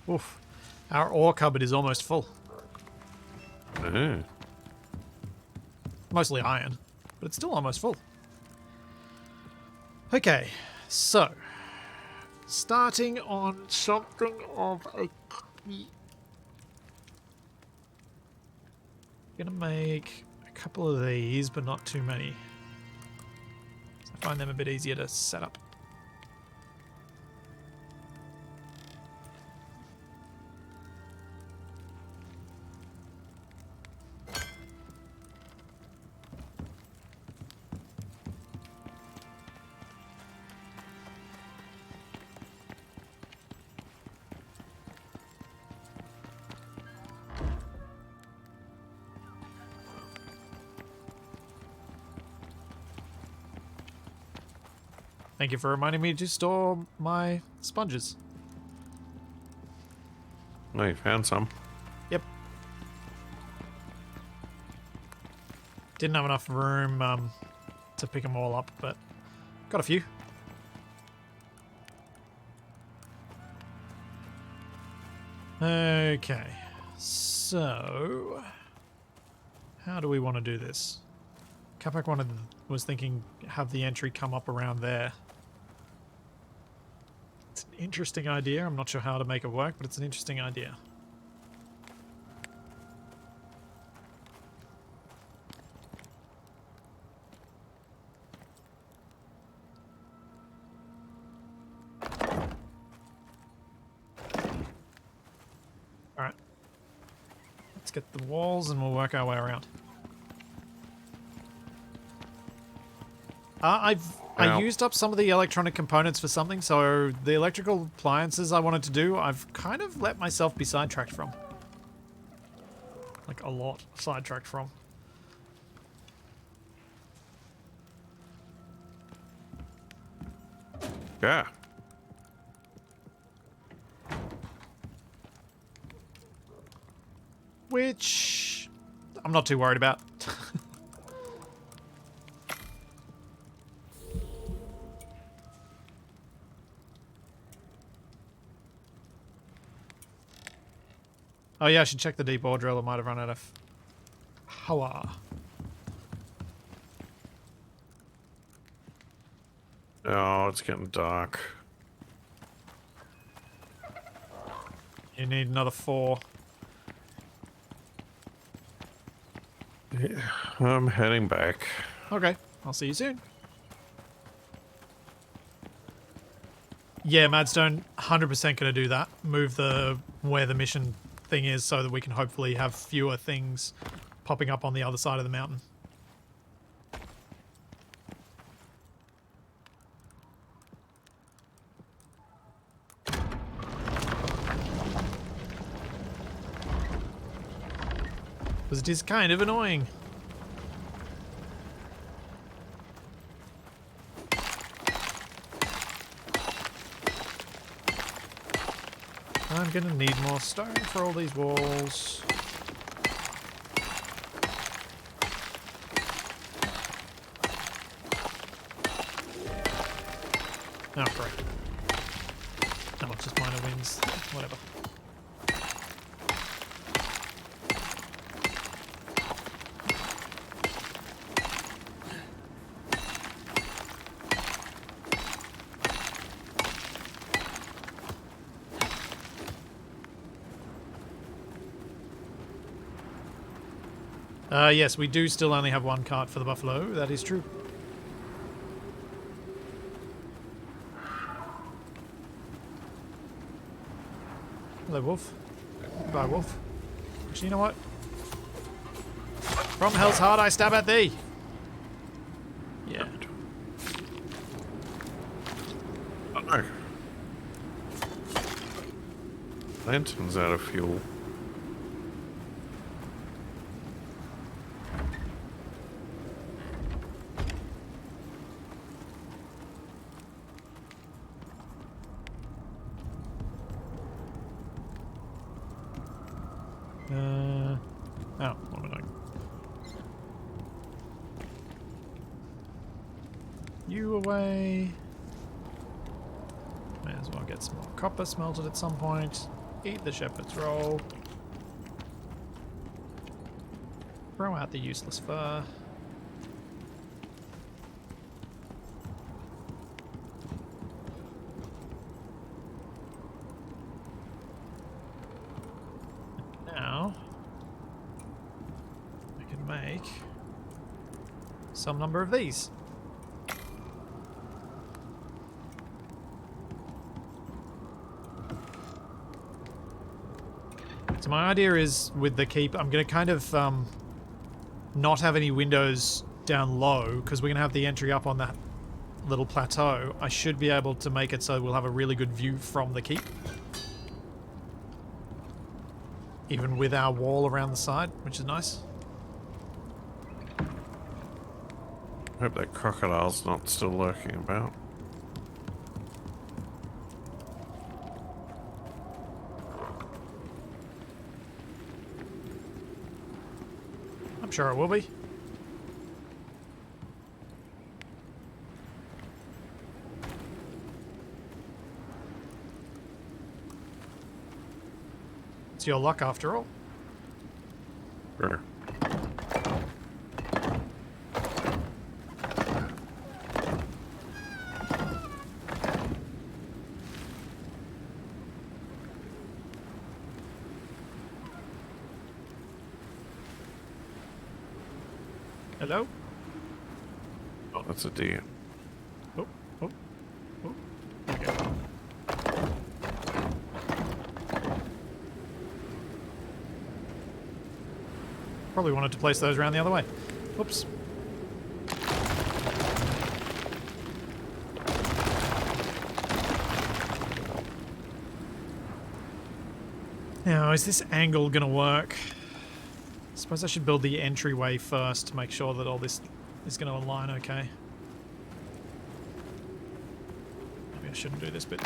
Oof. Our ore cupboard is almost full. Uh-huh. Mostly iron, but it's still almost full. Okay, so starting on something of a gonna make a couple of these, but not too many. I find them a bit easier to set up. Thank you for reminding me to store my sponges. No, you found some. Yep. Didn't have enough room to pick them all up, but got a few. Okay, so how do we want to do this? Capac was thinking have the entry come up around there. It's an interesting idea. I'm not sure how to make it work, but it's an interesting idea. Alright. Let's get the walls and we'll work our way around. I used up some of the electronic components for something, so the electrical appliances I wanted to do, I've kind of let myself be sidetracked from. Like a lot sidetracked from. Yeah. Which I'm not too worried about. Oh yeah, I should check the deep ore drill. It might have run out of power. Oh, it's getting dark. You need another 4. Yeah, I'm heading back. Okay, I'll see you soon. Yeah, Madstone, 100% gonna do that. Move where the mission thing is so that we can hopefully have fewer things popping up on the other side of the mountain. Because it is kind of annoying. I'm gonna need more stone for all these walls. Oh, great. No, it's just minor wins. Whatever. Yes, we do still only have 1 cart for the buffalo. That is true. Hello, Wolf. Goodbye, Wolf. Actually, you know what? From hell's heart I stab at thee. Yeah. Oh no. Lantern's out of fuel. Oh, what am I doing? You away. May as well get some more copper smelted at some point. Eat the shepherd's roll. Throw out the useless fur. Now, I can make some number of these. So my idea is, with the keep, I'm going to kind of not have any windows down low, because we're going to have the entry up on that little plateau. I should be able to make it so we'll have a really good view from the keep. Even with our wall around the side, which is nice. I hope that crocodile's not still lurking about. I'm sure it will be. It's your luck after all. Sure. Hello? Oh, that's a deer. Oh, oh, oh. Okay. Probably wanted to place those around the other way. Whoops. Now, is this angle gonna work? I suppose I should build the entryway first to make sure that all this is gonna align okay. Maybe I shouldn't do this bit.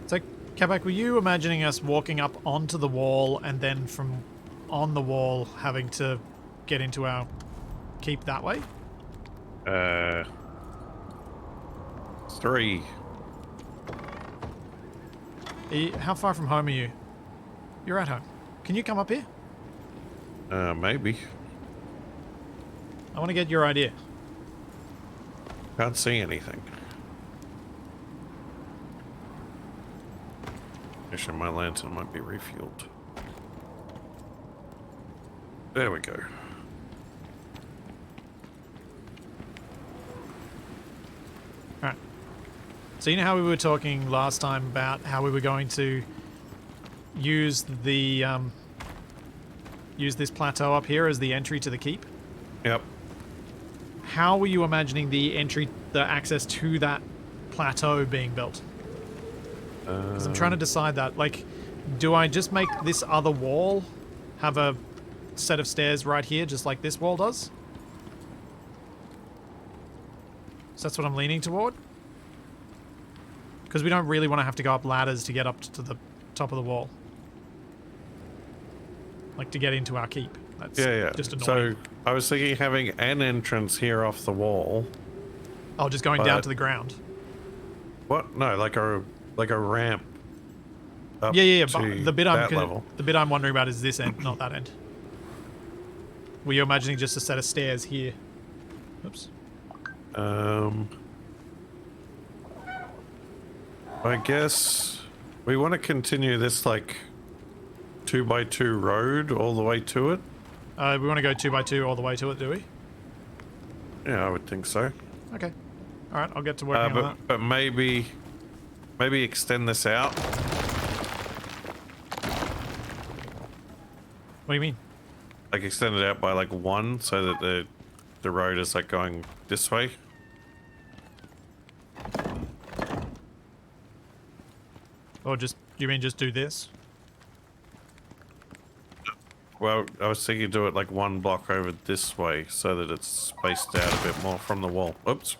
So, Kabak, were you imagining us walking up onto the wall and then from on the wall having to get into our keep that way? 3. How far from home are you? You're at home. Can you come up here? Maybe. I want to get your idea. Can't see anything. Actually, my lantern might be refueled. There we go. Alright. So you know how we were talking last time about how we were going to use the use this plateau up here as the entry to the keep? Yep. How were you imagining the entry, the access to that plateau being built? Because I'm trying to decide that. Like, do I just make this other wall have a set of stairs right here, just like this wall does? So that's what I'm leaning toward. Because we don't really want to have to go up ladders to get up to the top of the wall. Like, to get into our keep. That's just annoying. So, I was thinking having an entrance here off the wall. Oh, just going down to the ground. What? No, like a ramp. Up Yeah. to But the bit I'm wondering about is this end, not that end. Were you imagining just a set of stairs here? Oops. I guess we want to continue this like 2x2 road all the way to it. We want to go 2x2 all the way to it, do we? Yeah, I would think so. Okay. All right, I'll get to working on that. But maybe extend this out. What do you mean? Like extend it out by like 1 so that the road is like going this way. Or just, you mean just do this? Well, I was thinking do it like 1 block over this way so that it's spaced out a bit more from the wall. Oops.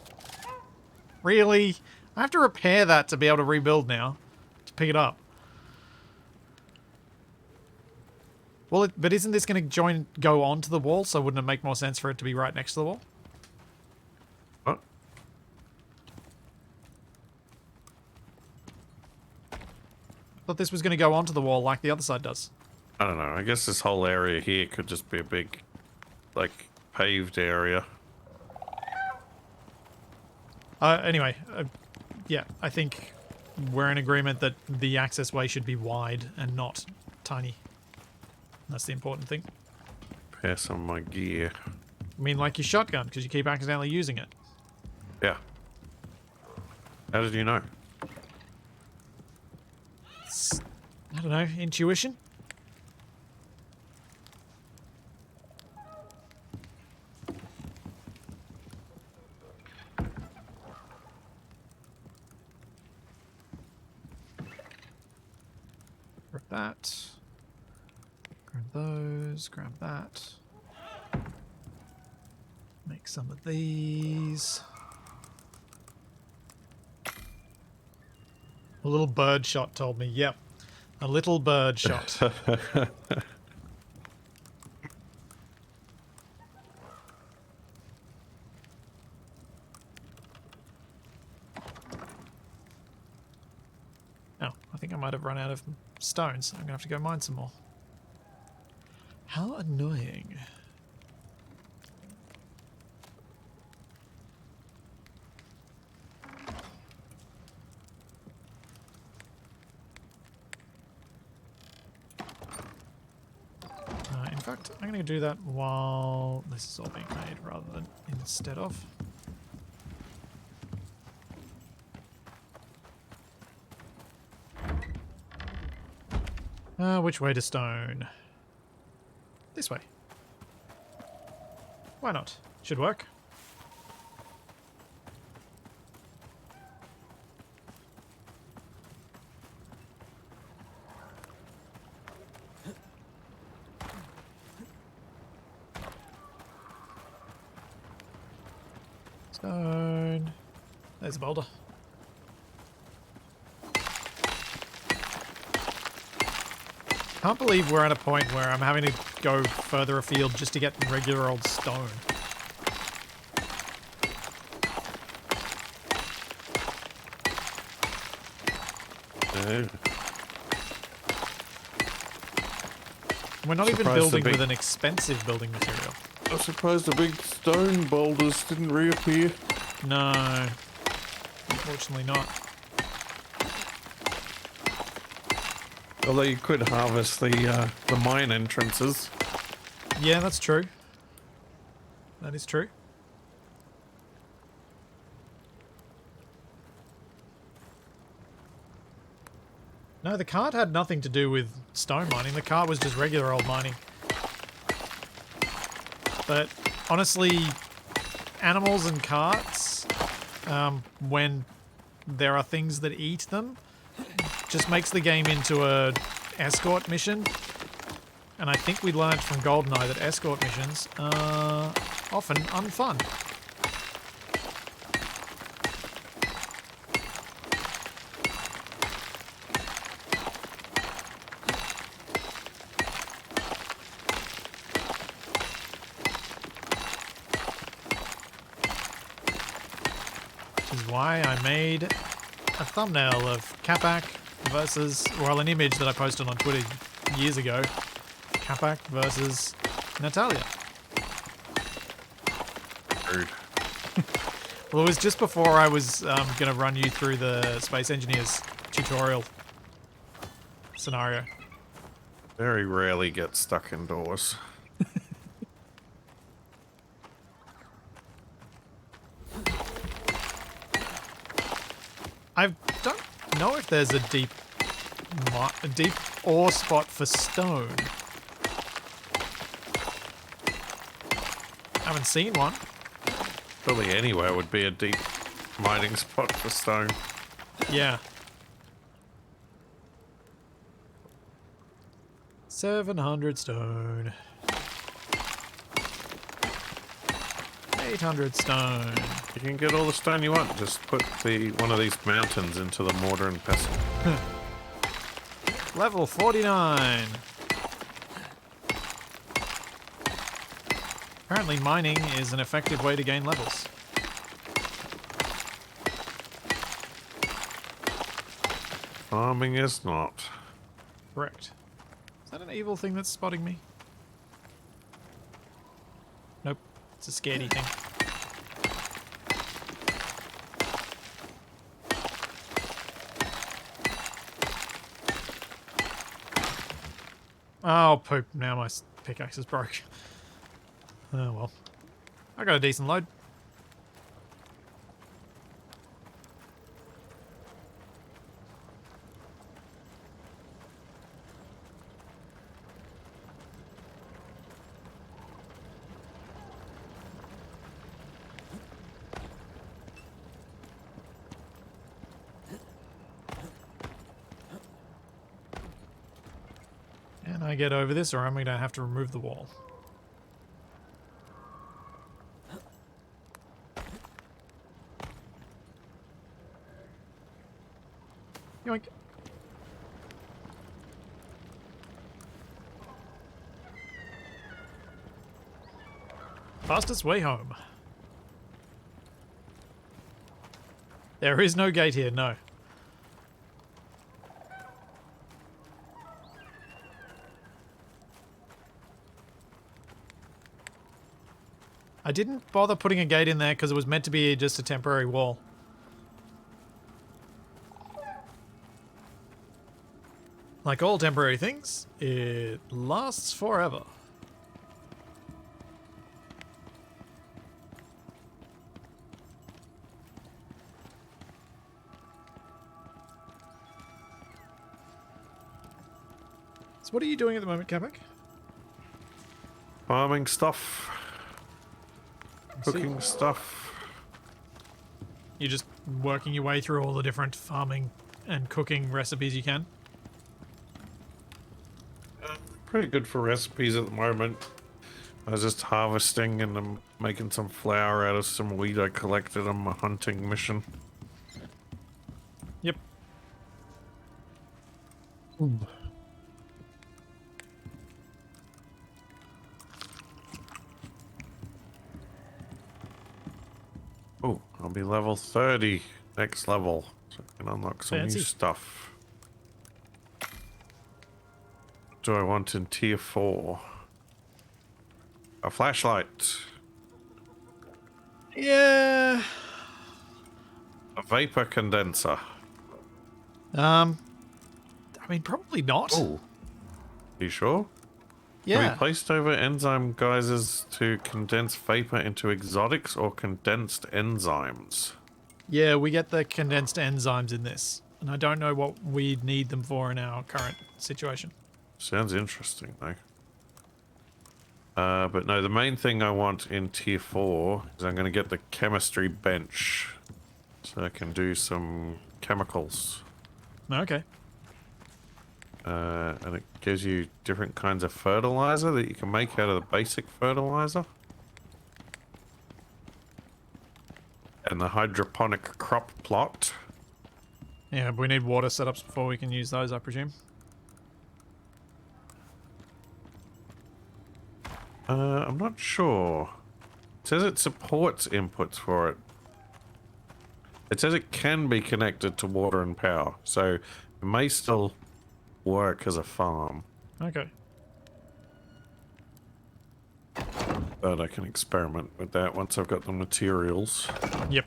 Really? I have to repair that to be able to rebuild now. To pick it up. Well, but isn't this going to go onto the wall? So wouldn't it make more sense for it to be right next to the wall? What? Thought this was going to go onto the wall like the other side does. I don't know. I guess this whole area here could just be a big, like, paved area. Anyway, yeah, I think we're in agreement that the access way should be wide and not tiny. That's the important thing. Pass on my gear. I mean, like your shotgun, because you keep accidentally using it. Yeah. How did you know? It's, I don't know, intuition? Grab that. Grab those, grab that. Make some of these. A little bird shot told me, yep. A little bird shot. Oh, I think I might have run out of stones. I'm going to have to go mine some more. How annoying. In fact, I'm going to do that while this is all being made rather than instead of. Which way to stone? This way. Why not? Should work. Stone. There's a boulder. Can't believe we're at a point where I'm having to go further afield just to get regular old stone. We're not even building with an expensive building material. I'm surprised the big stone boulders didn't reappear. No, unfortunately not. Although you could harvest the mine entrances. Yeah, that's true. That is true. No, the cart had nothing to do with stone mining. The cart was just regular old mining. But honestly, animals and carts, when there are things that eat them, just makes the game into a escort mission. And I think we learned from GoldenEye that escort missions are often unfun. Which is why I made a thumbnail of Capac versus, well, an image that I posted on Twitter years ago. Capac versus Natalia. Rude. Well, it was just before I was going to run you through the Space Engineers tutorial scenario. Very rarely get stuck indoors. I don't know if there's a deep ore spot for stone. Haven't seen one. Probably anywhere would be a deep mining spot for stone. Yeah. 700 stone. 800 stone. You can get all the stone you want. Just put one of these mountains into the mortar and pestle. Level 49. Apparently mining is an effective way to gain levels. Farming is not. Correct. Is that an evil thing that's spotting me? Nope. It's a scaredy thing. Oh, poop. Now my pickaxe is broke. Oh, well. I got a decent load. Can I get over this, or am I going to have to remove the wall? Yoink. Fastest way home. There is no gate here, no. I didn't bother putting a gate in there because it was meant to be just a temporary wall. Like all temporary things, it lasts forever. So what are you doing at the moment, Kabak? Farming stuff. Cooking stuff. You're just working your way through all the different farming and cooking recipes you can? Pretty good for recipes at the moment. I was just harvesting and I'm making some flour out of some wheat I collected on my hunting mission. Yep. Oh, I'll be level 30 next level, so I can unlock some Fancy. new stuff. What do I want in tier 4? A flashlight. Yeah. A vapor condenser. I mean, probably not. Oh. You sure? Can Yeah. be placed over enzyme geysers to condense vapor into exotics or condensed enzymes. Yeah, we get the condensed enzymes in this. And I don't know what we need them for in our current situation. Sounds interesting, though. But no, the main thing I want in tier 4 is I'm going to get the chemistry bench. So I can do some chemicals. Okay. And it gives you different kinds of fertilizer that you can make out of the basic fertilizer. And the hydroponic crop plot. Yeah, but we need water setups before we can use those, I presume. I'm not sure. It says it supports inputs for it. It says it can be connected to water and power, so it may still work as a farm. Okay. But I can experiment with that once I've got the materials. Yep.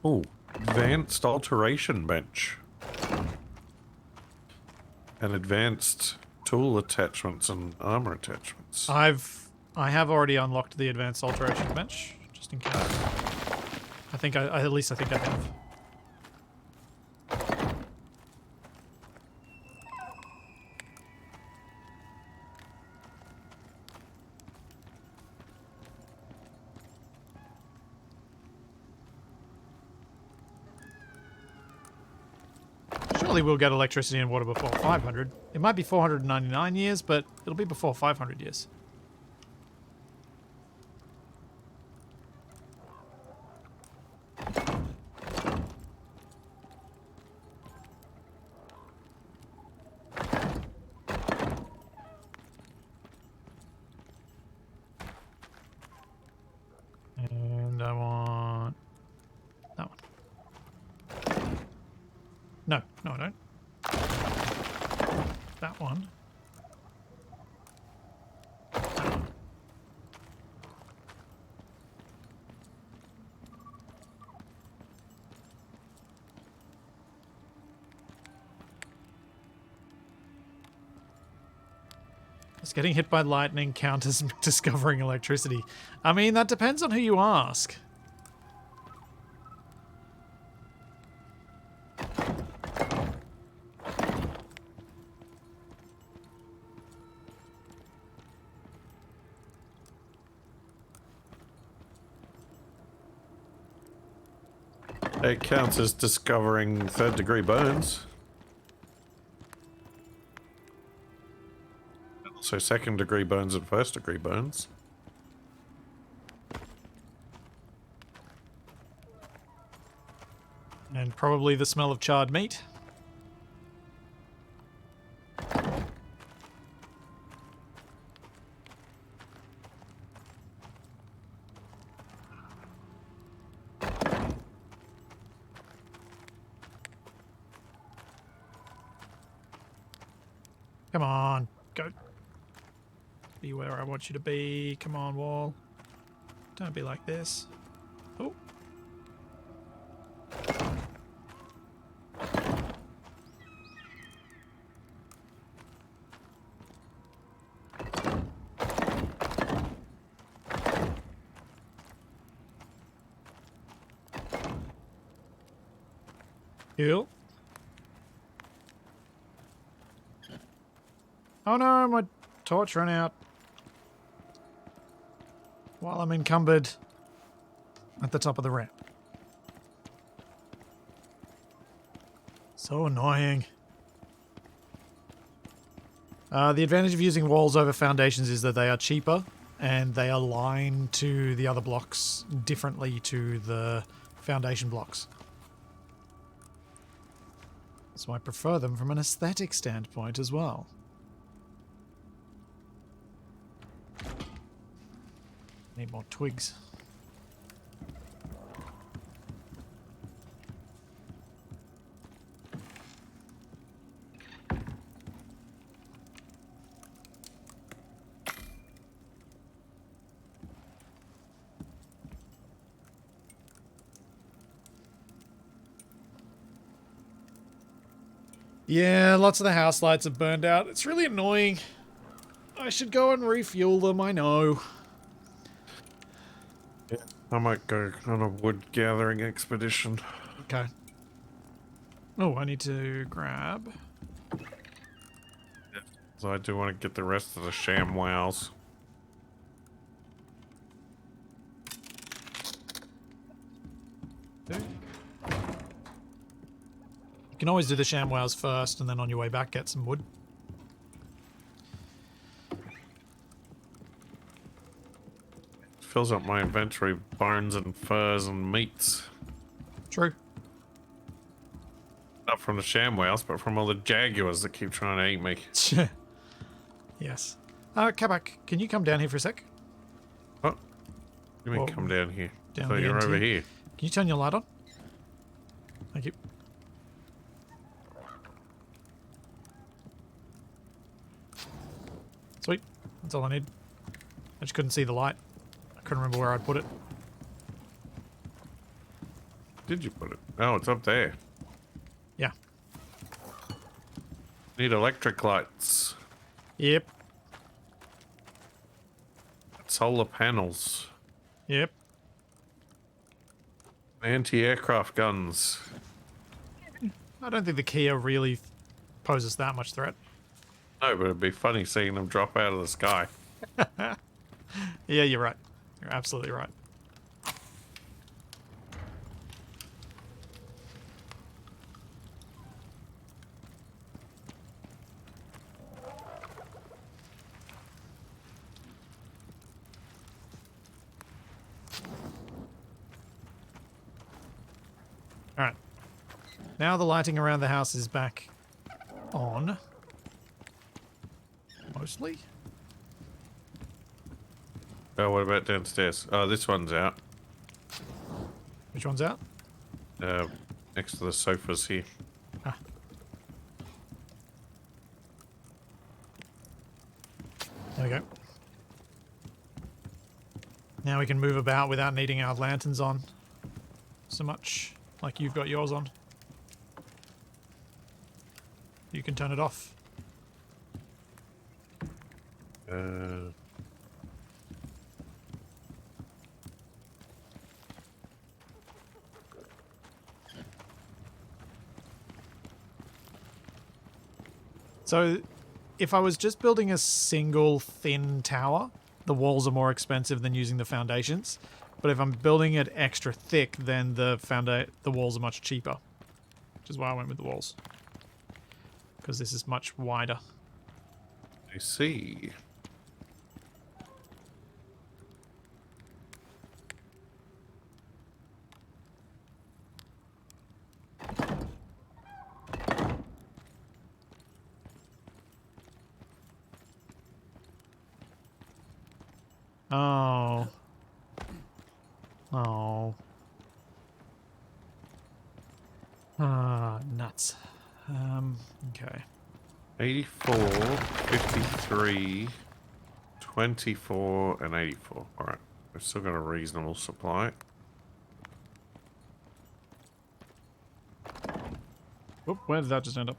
Oh, advanced alteration bench. And advanced tool attachments and armor attachments. I have already unlocked the advanced alteration bench, just in case. I think at least I think I have. Surely we'll get electricity and water before 500. It might be 499 years, but it'll be before 500 years. No, no, I don't. That one. Does getting hit by lightning count as discovering electricity? I mean, that depends on who you ask. It counts as discovering third-degree burns. So second-degree burns and first-degree burns. And probably the smell of charred meat. Come on, go. Be where I want you to be. Come on, wall. Don't be like this. Oh. Heal. Oh no, my torch ran out. While I'm encumbered at the top of the ramp. So annoying. The advantage of using walls over foundations is that they are cheaper and they align to the other blocks differently to the foundation blocks. So I prefer them from an aesthetic standpoint as well. Need more twigs. Yeah, lots of the house lights have burned out. It's really annoying. I should go and refuel them, I know. Yeah, I might go on a wood gathering expedition. Okay. Oh, I need to grab. So I do want to get the rest of the sham wows. You can always do the ShamWows first, and then on your way back get some wood. Fills up my inventory, bones and furs and meats. True. Not from the ShamWows, but from all the jaguars that keep trying to eat me. Yes. Kabak, can you come down here for a sec? Oh, you mean Well, come down here? down So the you're end over here. here. Can you turn your light on? Thank you. Sweet. That's all I need. I just couldn't see the light. I couldn't remember where I'd put it. Did you put it? Oh, it's up there. Yeah. Need electric lights. Yep. Solar panels. Yep. Anti-aircraft guns. I don't think the Kia really poses that much threat. No, but it'd be funny seeing them drop out of the sky. Yeah, you're right. You're absolutely right. Alright. Now the lighting around the house is back on. Mostly? Oh, what about downstairs? Oh, this one's out. Which one's out? Next to the sofas here. Ah. There we go. Now we can move about without needing our lanterns on so much, like you've got yours on. You can turn it off. So, if I was just building a single thin tower, the walls are more expensive than using the foundations. But if I'm building it extra thick, then the walls are much cheaper. Which is why I went with the walls. Because this is much wider. I see. Oh. Oh. Ah, nuts. Okay. 84, 53, 24, and 84. Alright. We've still got a reasonable supply. Oop, where did that just end up?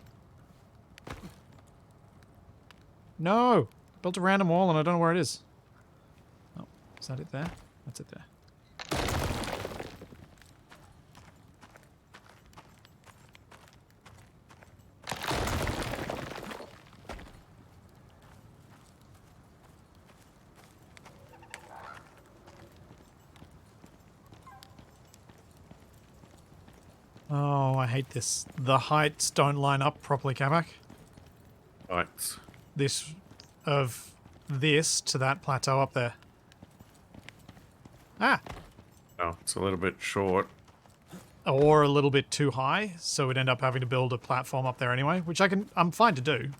No! Built a random wall and I don't know where it is. Oh, is that it there? That's it there. Oh, I hate this. The heights don't line up properly, Kamak. Right. This to that plateau up there. Ah! Oh, it's a little bit short. Or a little bit too high, so we'd end up having to build a platform up there anyway, which I'm fine to do,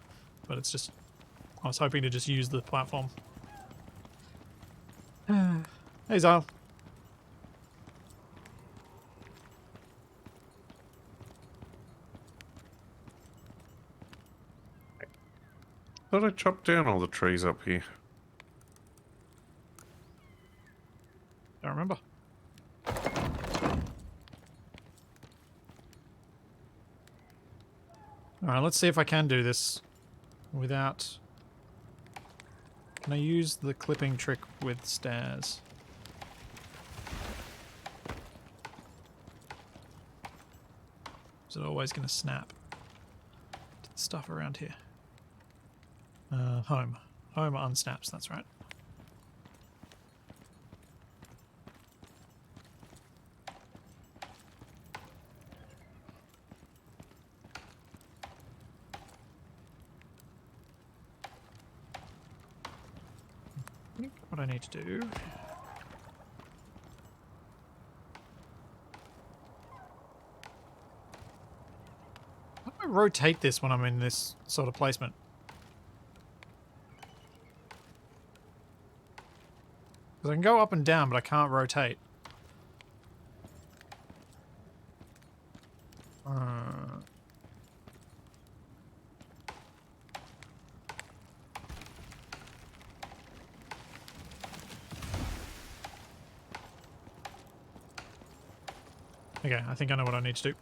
but it's just, I was hoping to just use the platform. Hey, Zyle. Thought I chopped down all the trees up here. Don't remember. Alright, let's see if I can do this without... Can I use the clipping trick with stairs? Is it always going to snap? To the stuff around here. Home. Home unsnaps, that's right. I think what I need to do... How do I rotate this when I'm in this sort of placement? Because I can go up and down, but I can't rotate. Okay, I think I know what I need to do.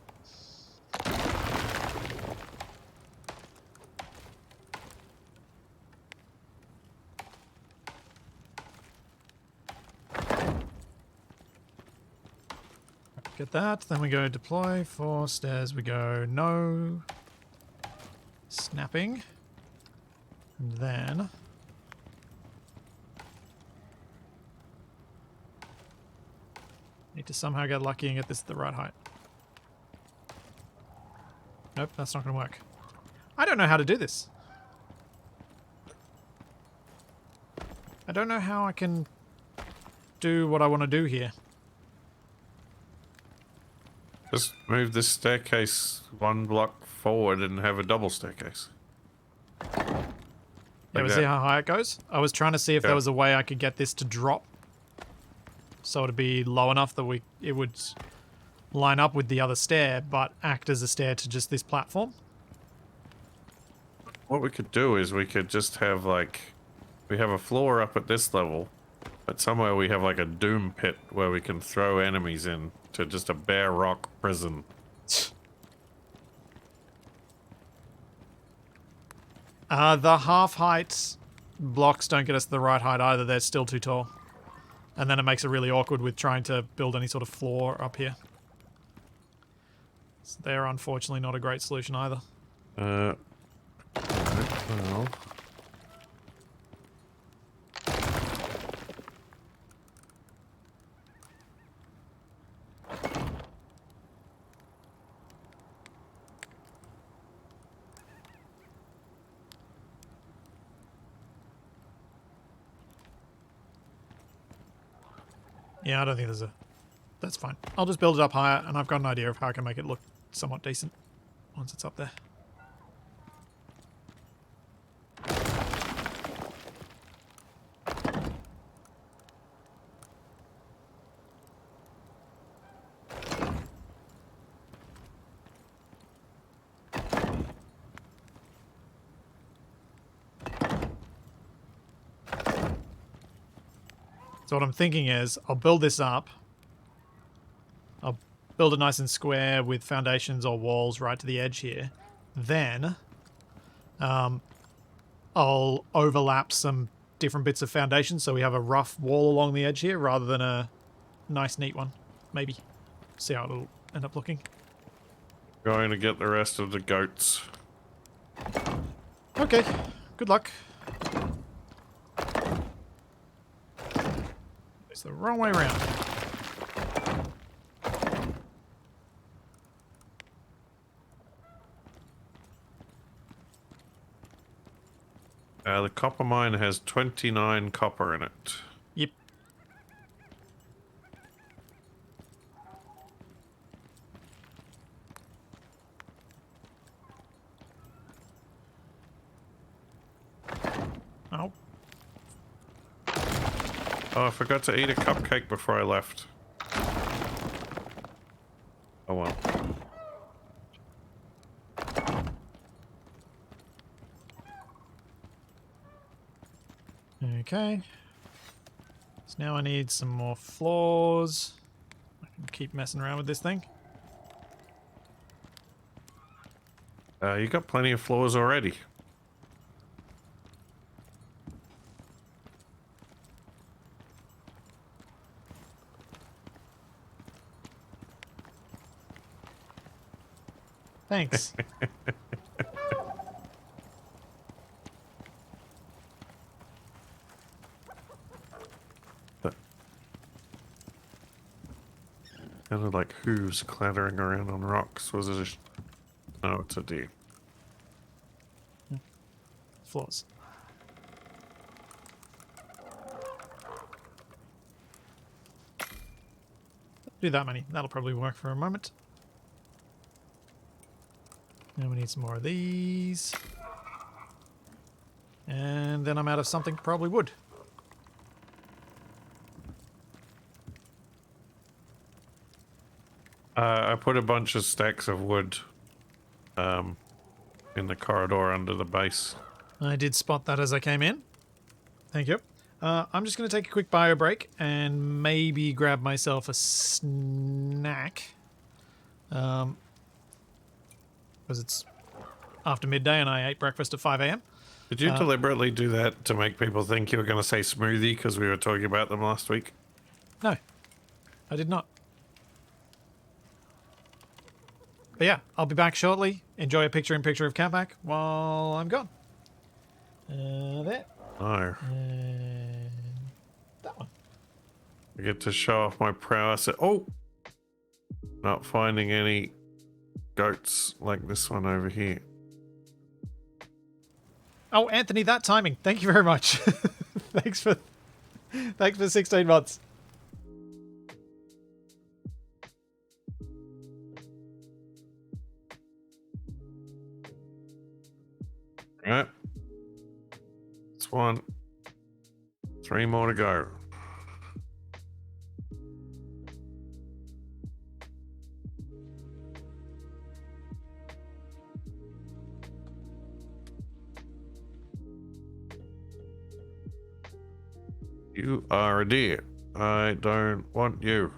Get that, then we go deploy. For stairs we go no snapping. And then need to somehow get lucky and get this at the right height. Nope, that's not going to work. I don't know how to do this. I don't know how I can do what I want to do here. Just move this staircase one block forward and have a double staircase. Yeah, Like we see that. how high it goes? I was trying to see if there was a way I could get this to drop. So it'd be low enough that it would line up with the other stair, but act as a stair to just this platform. What we could do is we could just have like We have a floor up at this level, but somewhere we have like a doom pit where we can throw enemies in to just a bare rock prison. The half-height blocks don't get us the right height either. They're still too tall. And then it makes it really awkward with trying to build any sort of floor up here. So they're unfortunately not a great solution either. Alright, well. Yeah, I don't think there's a... That's fine. I'll just build it up higher, and I've got an idea of how I can make it look somewhat decent once it's up there. So what I'm thinking is, I'll build this up. I'll build it nice and square with foundations or walls right to the edge here. Then, I'll overlap some different bits of foundation so we have a rough wall along the edge here rather than a nice neat one. Maybe. See how it'll end up looking. Going to get the rest of the goats. Okay, good luck. It's the wrong way around. The copper mine has 29 copper in it. Yep. Oh. Oh, I forgot to eat a cupcake before I left. Oh well. Okay. So now I need some more floors. I can keep messing around with this thing. You got plenty of floors already. Thanks. Sounded like hooves clattering around on rocks. Was it a... Oh, it's a deer. Floors. Do that many. That'll probably work for a moment. And we need some more of these. And then I'm out of something, probably wood. I put a bunch of stacks of wood in the corridor under the base. I did spot that as I came in. Thank you. I'm just going to take a quick bio break and maybe grab myself a snack. Because it's after midday and I ate breakfast at 5 a.m. Did you deliberately do that to make people think you were going to say smoothie because we were talking about them last week? No, I did not. But yeah, I'll be back shortly. Enjoy a picture-in-picture of Catback while I'm gone. There. No. And that one. I get to show off my prowess at... Oh! Not finding any goats like this one over here. Oh, Anthony, that timing. Thank you very much. Thanks for 16 months. Right. That's one. 3 more to go. You are a deer. I don't want you.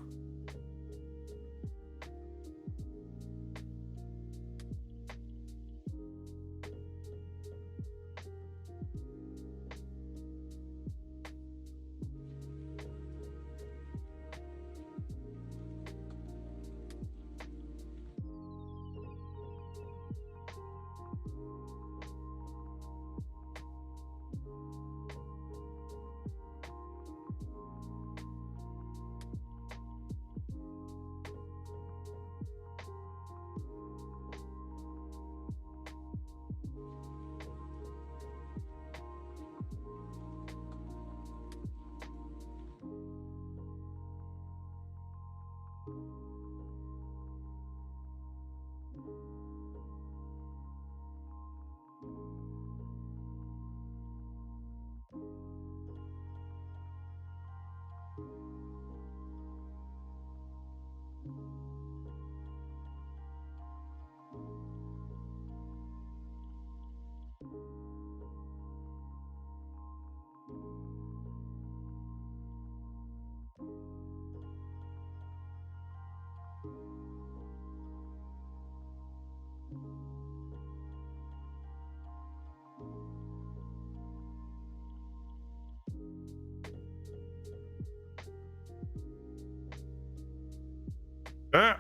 Ah!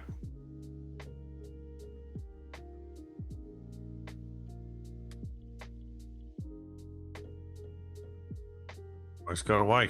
It's got away.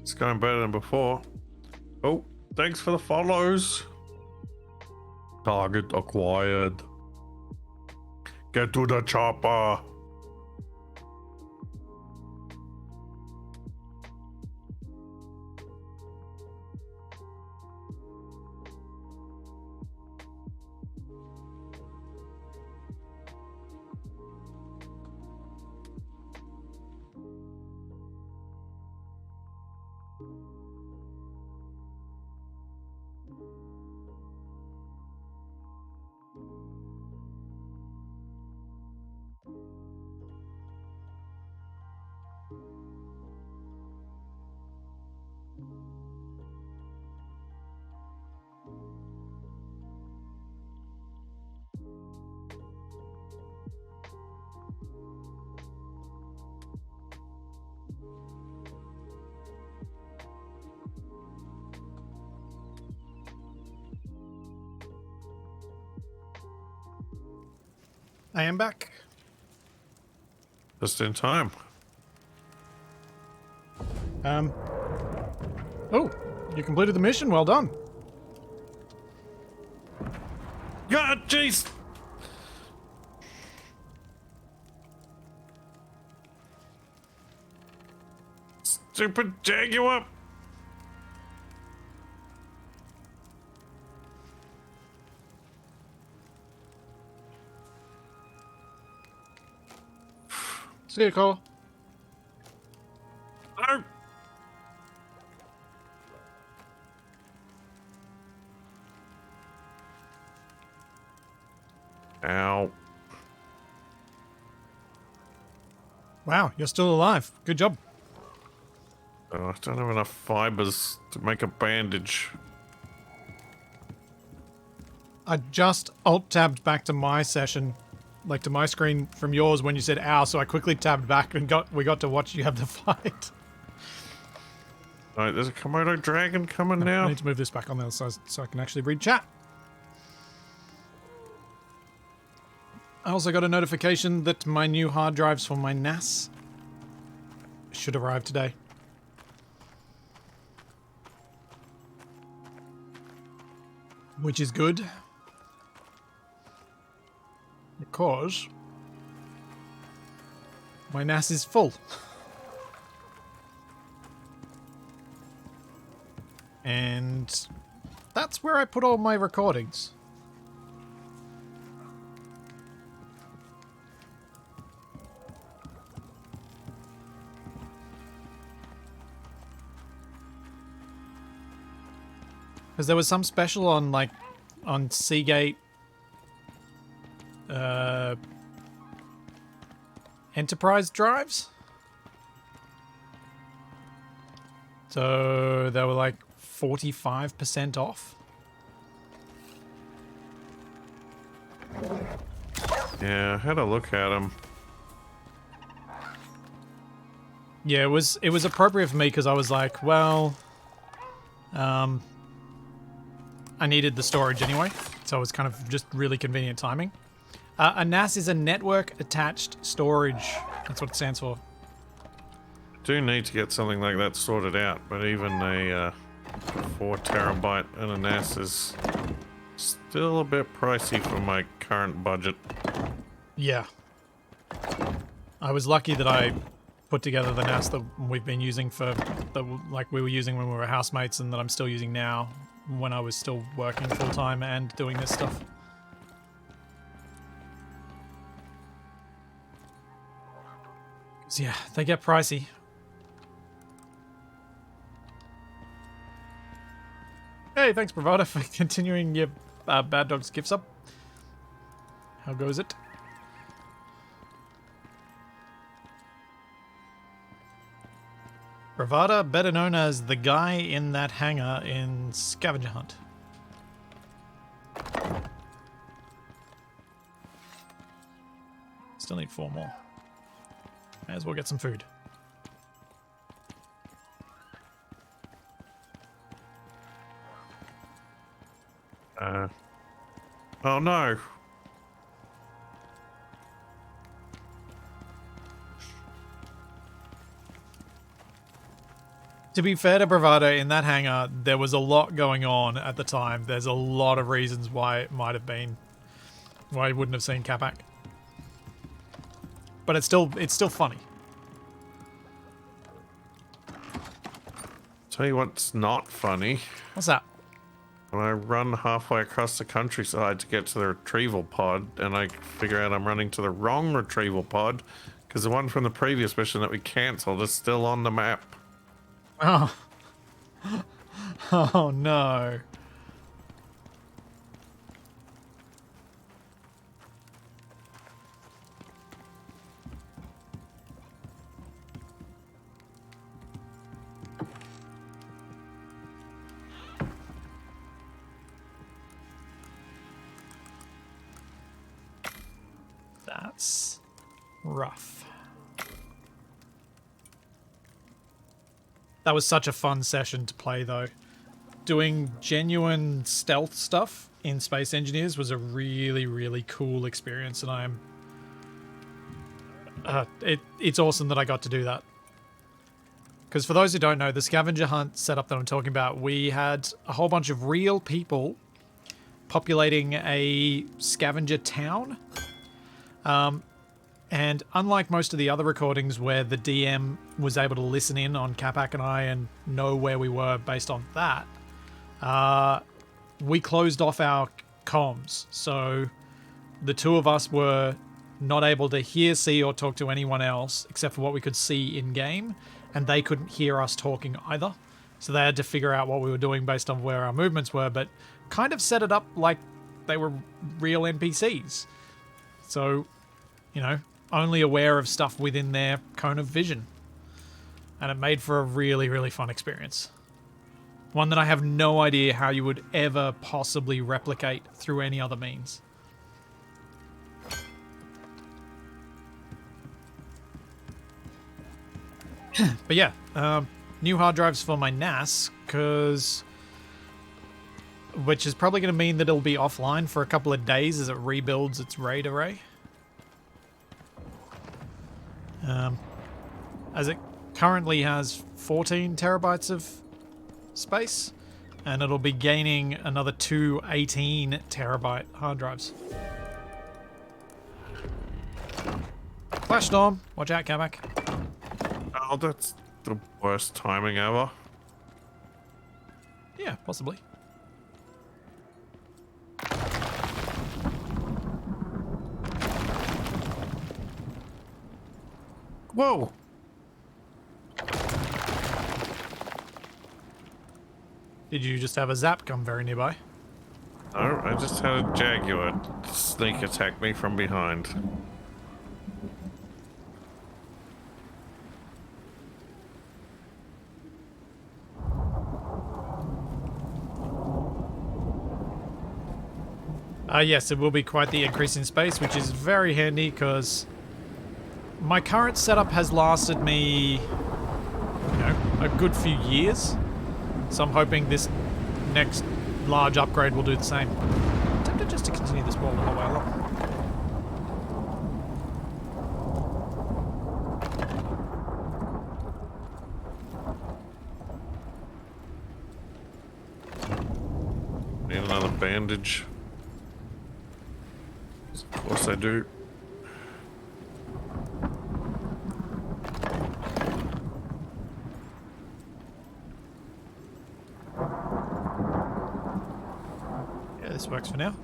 It's going better than before. Oh, thanks for the follows. Target acquired. Get to the chopper. I am back. Just in time. Oh, you completed the mission. Well done. God, jeez. Stupid jaguar. See you, Cole. No. Ow. Wow, you're still alive. Good job. Oh, I don't have enough fibers to make a bandage. I just alt-tabbed back to my session, like to my screen from yours when you said ow, so I quickly tabbed back and we got to watch you have the fight. Alright, there's a Komodo dragon coming now. I need to move this back on the other side so I can actually read chat. I also got a notification that my new hard drives for my NAS should arrive today. Which is good. Because my NAS is full. And that's where I put all my recordings. Because there was some special on, like, on Seagate Enterprise drives. So they were like 45% off. Yeah, I had a look at them. Yeah, it was appropriate for me because I was like, well, I needed the storage anyway, so it was kind of just really convenient timing. A NAS is a network attached storage. That's what it stands for. Do need to get something like that sorted out, but even a 4 terabyte and a NAS is still a bit pricey for my current budget. Yeah. I was lucky that I put together the NAS that we've been using like we were using when we were housemates, and that I'm still using now when I was still working full time and doing this stuff. So yeah, they get pricey. Hey, thanks, Bravada, for continuing your Bad Dogs gifts up. How goes it? Bravada, better known as the guy in that hangar in Scavenger Hunt. Still need 4 more. May as well get some food. Oh no. To be fair to Bravada, in that hangar, there was a lot going on at the time. There's a lot of reasons why it might have been, why you wouldn't have seen Capac. But it's still funny. Tell you what's not funny. What's that? When I run halfway across the countryside to get to the retrieval pod, and I figure out I'm running to the wrong retrieval pod, because the one from the previous mission that we cancelled is still on the map. Oh. Oh no. That's rough. That was such a fun session to play, though. Doing genuine stealth stuff in Space Engineers was a really, really cool experience, and I'm... it's awesome that I got to do that. Because for those who don't know, the scavenger hunt setup that I'm talking about, we had a whole bunch of real people populating a scavenger town. And unlike most of the other recordings where the DM was able to listen in on Capac and I and know where we were based on that, we closed off our comms. So the two of us were not able to hear, see, or talk to anyone else except for what we could see in-game, and they couldn't hear us talking either. So they had to figure out what we were doing based on where our movements were, but kind of set it up like they were real NPCs. So, you know, only aware of stuff within their cone of vision. And it made for a really, really fun experience. One that I have no idea how you would ever possibly replicate through any other means. But yeah, new hard drives for my NAS, which is probably going to mean that it'll be offline for a couple of days as it rebuilds its RAID array. As it currently has 14 terabytes of space, and it'll be gaining another 2 18 terabyte hard drives. Flash storm, watch out, Capac. Oh, that's the worst timing ever. Yeah, possibly. Whoa! Did you just have a zap come very nearby? No, I just had a jaguar sneak attack me from behind. Yes, it will be quite the increase in space, which is very handy because my current setup has lasted me, a good few years. So I'm hoping this next large upgrade will do the same. I'm tempted just to continue this wall the whole way along. Need another bandage. Of course I do. Yeah, this works for now.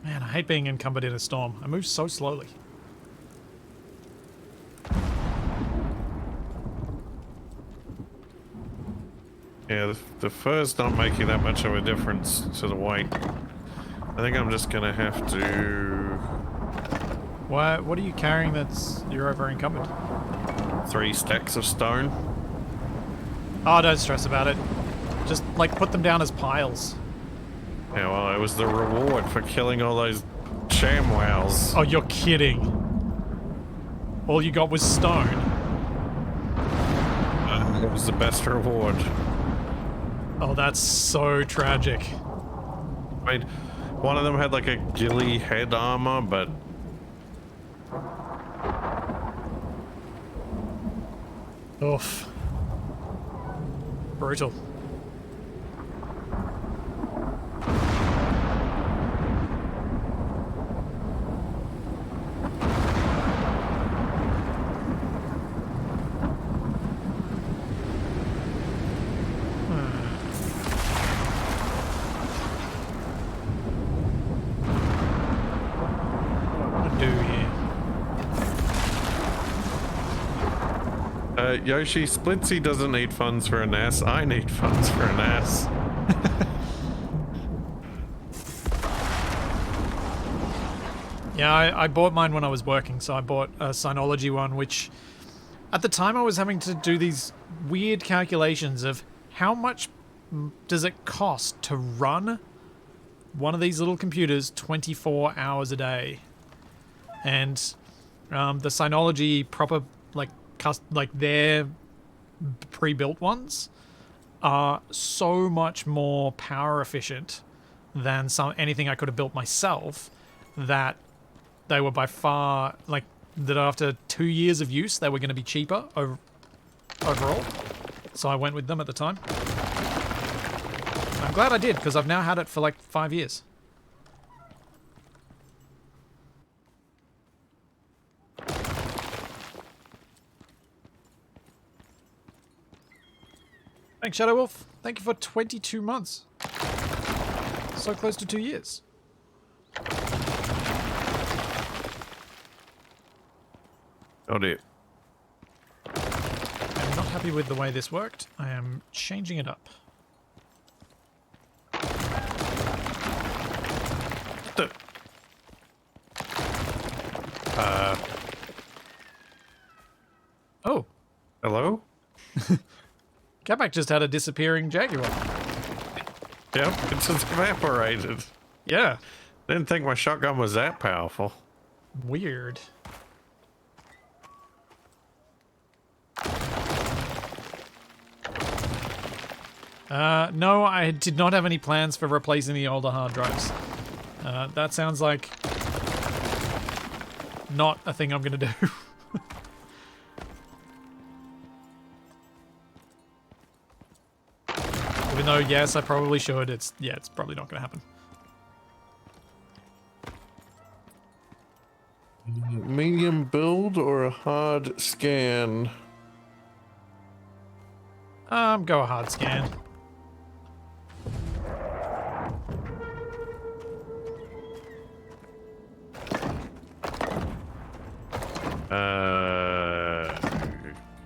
Man, I hate being encumbered in a storm. I move so slowly. Yeah, the fur's not making that much of a difference to the weight. I think I'm just gonna have to... What are you carrying that's you're over encumbered? 3 stacks of stone. Oh, don't stress about it. Just like put them down as piles. Yeah, well, it was the reward for killing all those ShamWows. Oh, you're kidding. All you got was stone. It was the best reward. Oh, that's so tragic. I mean, one of them had like a ghillie head armor, but... Oof. Brutal. Yoshi, Splitsy doesn't need funds for an ass. I need funds for an ass. Yeah, I bought mine when I was working, so I bought a Synology one, which at the time I was having to do these weird calculations of how much does it cost to run one of these little computers 24 hours a day. And the Synology proper, like their pre-built ones are so much more power efficient than anything I could have built myself, that they were by far, that after 2 years of use they were going to be cheaper overall, so I went with them at the time. I'm glad I did, because I've now had it for like 5 years. Thanks, Shadow Wolf. Thank you for 22 months. So close to 2 years. Oh dear. I'm not happy with the way this worked. I am changing it up. Oh. Hello? Capac just had a disappearing Jaguar. Yep, it just evaporated. Yeah. Didn't think my shotgun was that powerful. Weird. No, I did not have any plans for replacing the older hard drives. That sounds like not a thing I'm gonna do. Even though, yes, I probably should. It's probably not gonna happen. Medium build or a hard scan? Go a hard scan.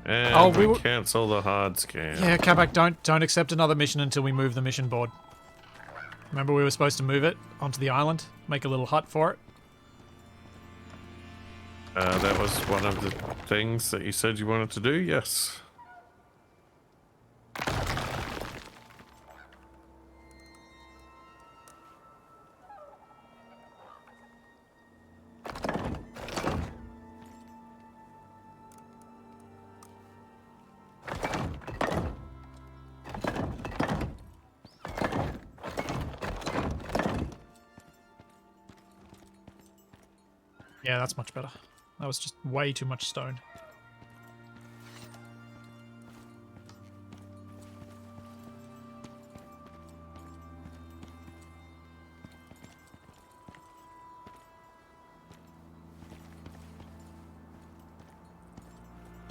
And we we cancel the hard scan. Yeah, Kabak, don't accept another mission until we move the mission board. Remember we were supposed to move it onto the island? Make a little hut for it? That was one of the things that you said you wanted to do, yes. Yeah, that's much better. That was just way too much stone.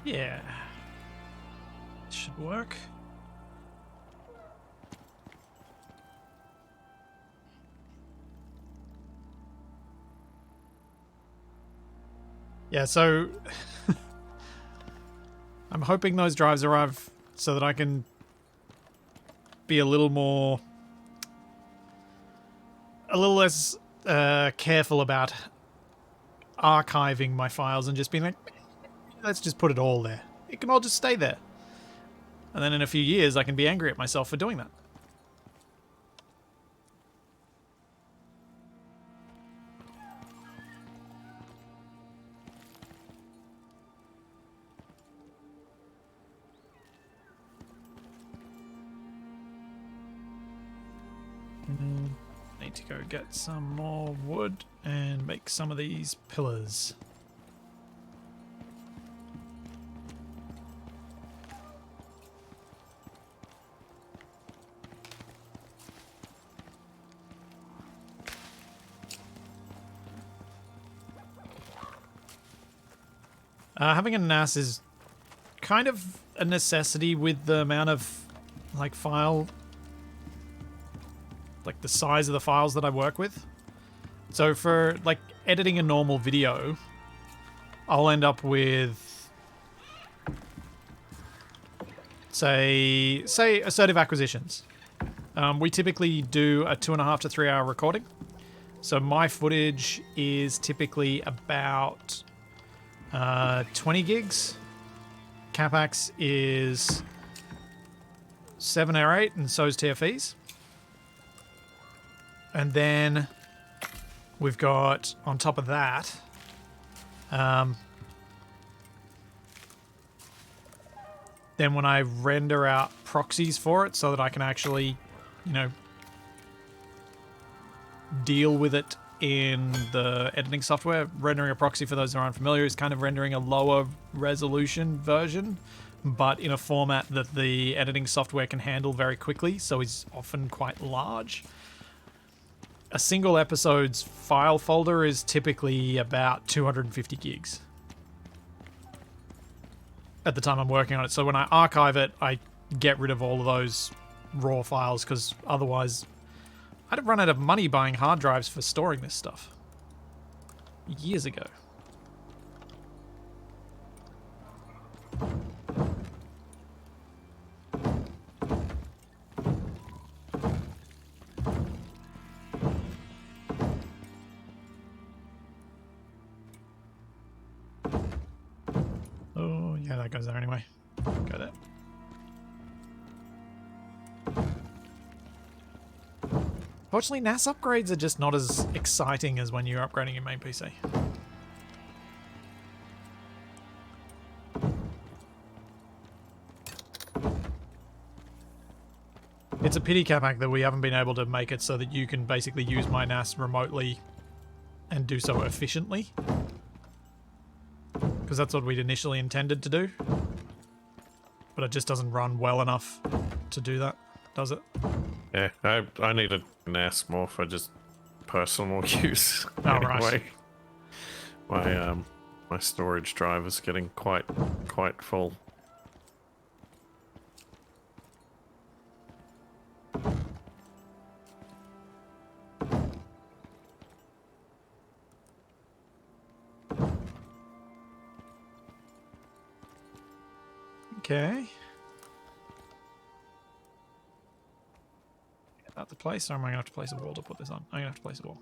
Yeah. Should work. Yeah, so I'm hoping those drives arrive so that I can be a little less careful about archiving my files and just being like, let's just put it all there. It can all just stay there. And then in a few years, I can be angry at myself for doing that. Need to go get some more wood and make some of these pillars. Having a NAS is kind of a necessity with the amount of like the size of the files that I work with. So for like editing a normal video, I'll end up with say assertive acquisitions. We typically do a 2.5 to 3 hour recording. So my footage is typically about 20 gigs. Capax is 7 or 8, and so is TFE's. And then we've got, on top of that, then when I render out proxies for it so that I can actually, you know, deal with it in the editing software. Rendering a proxy, for those who are unfamiliar, is kind of rendering a lower resolution version, but in a format that the editing software can handle very quickly, so is often quite large. A single episode's file folder is typically about 250 gigs at the time I'm working on it. So when I archive it, I get rid of all of those raw files, because otherwise I'd have run out of money buying hard drives for storing this stuff years ago. Oh, yeah, that goes there anyway. Go there. Fortunately, NAS upgrades are just not as exciting as when you're upgrading your main PC. It's a pity, Capac, that we haven't been able to make it so that you can basically use my NAS remotely and do so efficiently. Because that's what we'd initially intended to do. But it just doesn't run well enough to do that, does it? Yeah, I need a NAS more for just personal use. Oh, anyway. right. My storage drive is getting quite full. Okay. Is that the place, or am I going to have to place a wall to put this on? I'm going to have to place a wall.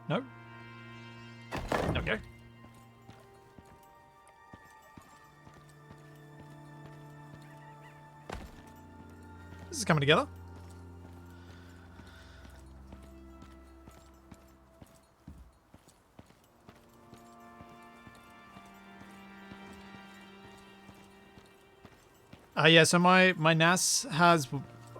No? Okay. This is coming together. Yeah, so my NAS has...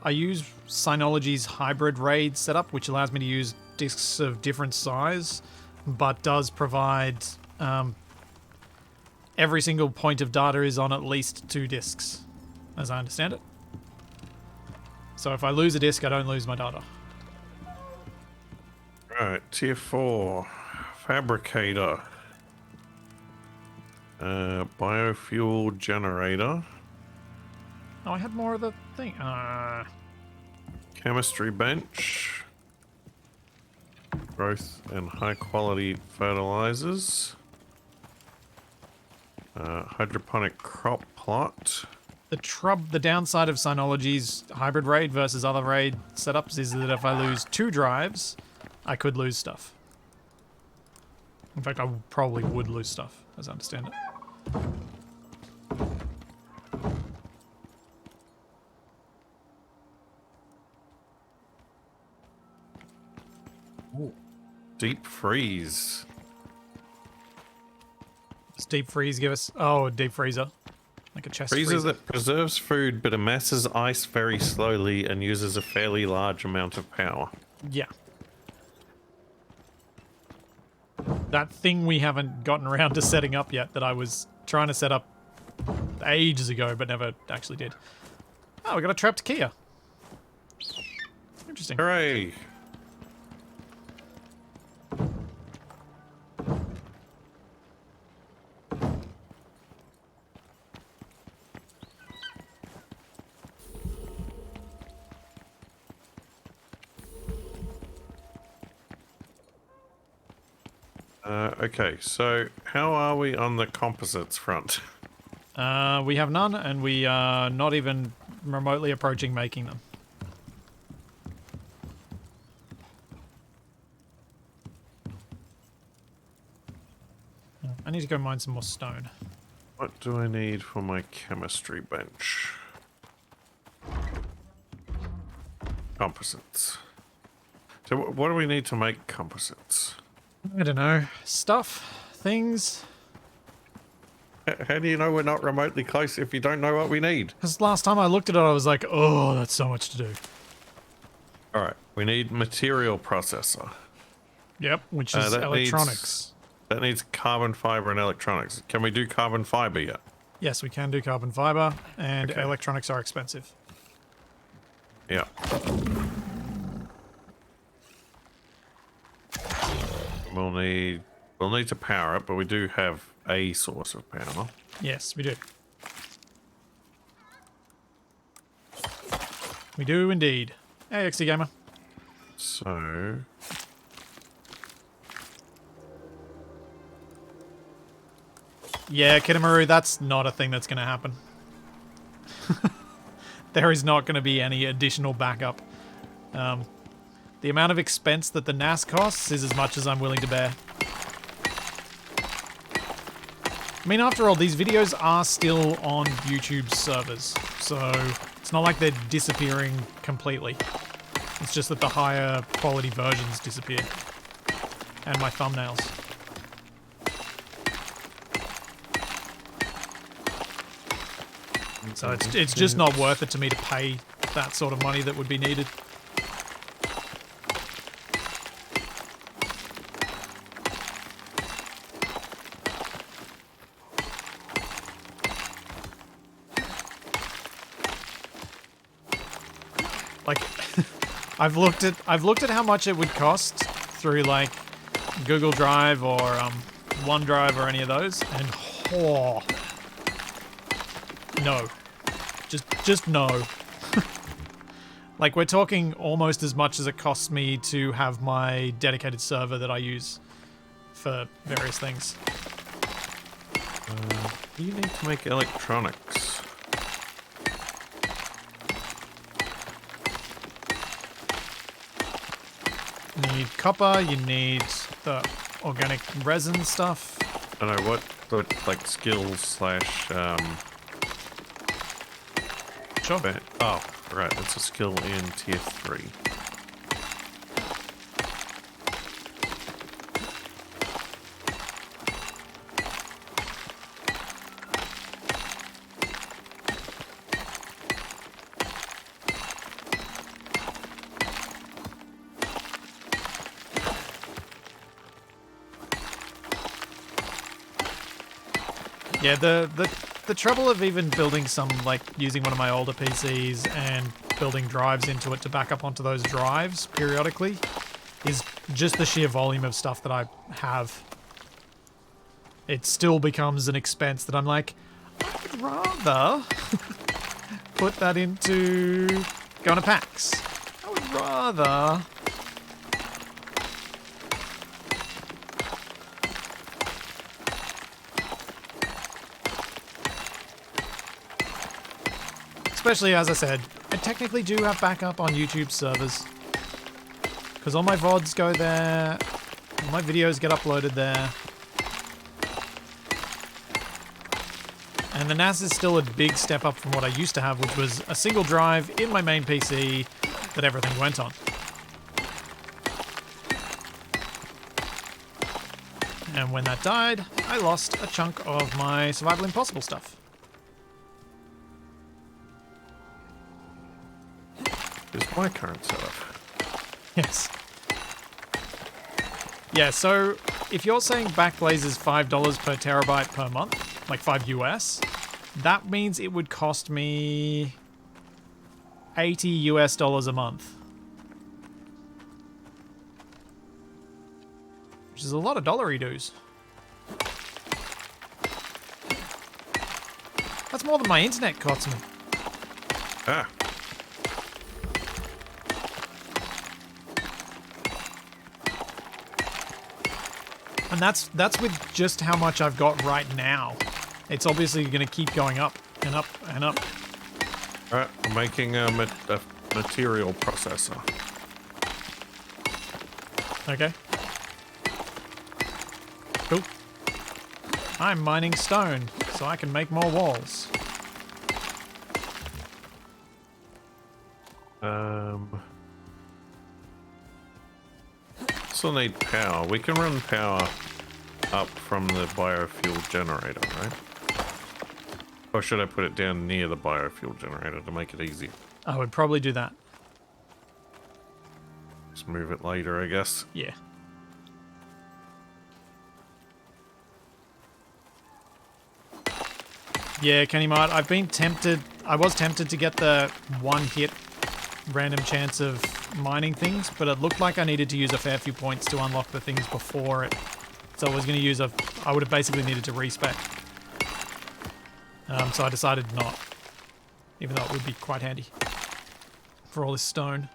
I use Synology's hybrid RAID setup, which allows me to use disks of different size, but does provide... every single point of data is on at least 2 disks, as I understand it. So if I lose a disk, I don't lose my data. Right, tier 4. Fabricator. Biofuel generator. Oh, I had more of the thing. Chemistry bench. Growth and high quality fertilizers. Hydroponic crop plot. The downside of Synology's hybrid RAID versus other RAID setups is that if I lose 2 drives, I could lose stuff. In fact, I probably would lose stuff, as I understand it. Ooh. Deep freeze. Does deep freeze give us... Oh, a deep freezer. Like a chest Freezer freezer. that preserves food but amasses ice very slowly and uses a fairly large amount of power. Yeah. That thing we haven't gotten around to setting up yet that I was trying to set up ages ago but never actually did. Oh, we got a trapped Kia. Interesting. Hooray! Okay, so how are we on the composites front? We have none, and we are not even remotely approaching making them. I need to go mine some more stone. What do I need for my chemistry bench? Composites. So what do we need to make composites? I don't know. Stuff, things. How do you know we're not remotely close if you don't know what we need? Because last time I looked at it, I was like, oh, that's so much to do. Alright, we need material processor. Yep, which is electronics. That needs carbon fiber and electronics. Can we do carbon fiber yet? Yes, we can do carbon fiber, and electronics are expensive. Yeah. We'll need to power it, but we do have a source of power. Yes, we do. We do indeed. Hey, XD Gamer. So... Yeah, Kitamaru, that's not a thing that's going to happen. There is not going to be any additional backup. The amount of expense that the NAS costs is as much as I'm willing to bear. I mean, after all, these videos are still on YouTube's servers, so it's not like they're disappearing completely. It's just that the higher quality versions disappear. And my thumbnails. So it's just not worth it to me to pay that sort of money that would be needed. Like, I've looked at how much it would cost through like Google Drive or OneDrive or any of those, and oh, no, just no. Like, we're talking almost as much as it costs me to have my dedicated server that I use for various things. You need to make electronics. You need copper, you need the organic resin stuff. I don't know what like skills slash Sure. oh, right, it's a skill in tier 3. Yeah, the trouble of even building some, like, using one of my older PCs and building drives into it to back up onto those drives periodically is just the sheer volume of stuff that I have. It still becomes an expense that I'm like, I would rather put that into going to PAX. I would rather... Especially, as I said, I technically do have backup on YouTube servers. Because all my VODs go there, all my videos get uploaded there. And the NAS is still a big step up from what I used to have, which was a single drive in my main PC that everything went on. And when that died, I lost a chunk of my Survival Impossible stuff. Is my current setup. Yes. Yeah, so if you're saying Backblaze is $5 per terabyte per month, like 5 US, that means it would cost me $80 US a month. Which is a lot of dollary-doos. That's more than my internet costs me. Ah. And that's with just how much I've got right now. It's obviously going to keep going up and up and up. Alright, I'm making a material processor. Okay. Cool. I'm mining stone, so I can make more walls. Still need power. We can run power up from the biofuel generator, right? Or should I put it down near the biofuel generator to make it easy? I would probably do that. Just move it later, I guess. Yeah. Yeah, Kenny Mart, I've been tempted. I was tempted to get the one-hit random chance of mining things, but it looked like I needed to use a fair few points to unlock the things before it. So I was going to use I would have basically needed to respec. So I decided not. Even though it would be quite handy. For all this stone.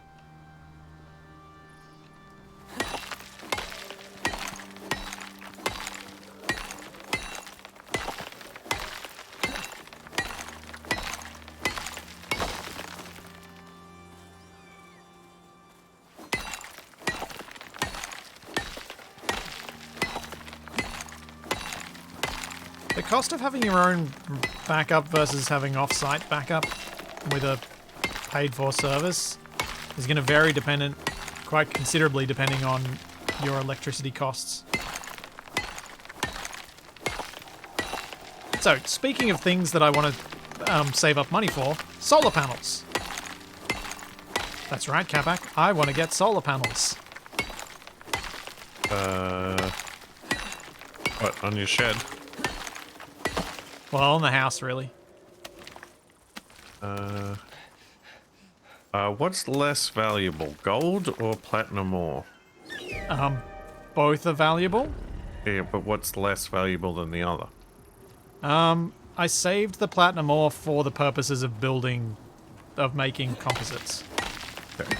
The cost of having your own backup versus having off-site backup with a paid-for service is going to vary quite considerably depending on your electricity costs. So, speaking of things that I want to save up money for, solar panels. That's right, Capac. I want to get solar panels. What, on your shed? Well, in the house, really. What's less valuable, gold or platinum ore? Both are valuable. Yeah, but what's less valuable than the other? I saved the platinum ore for the purposes of making composites. Okay.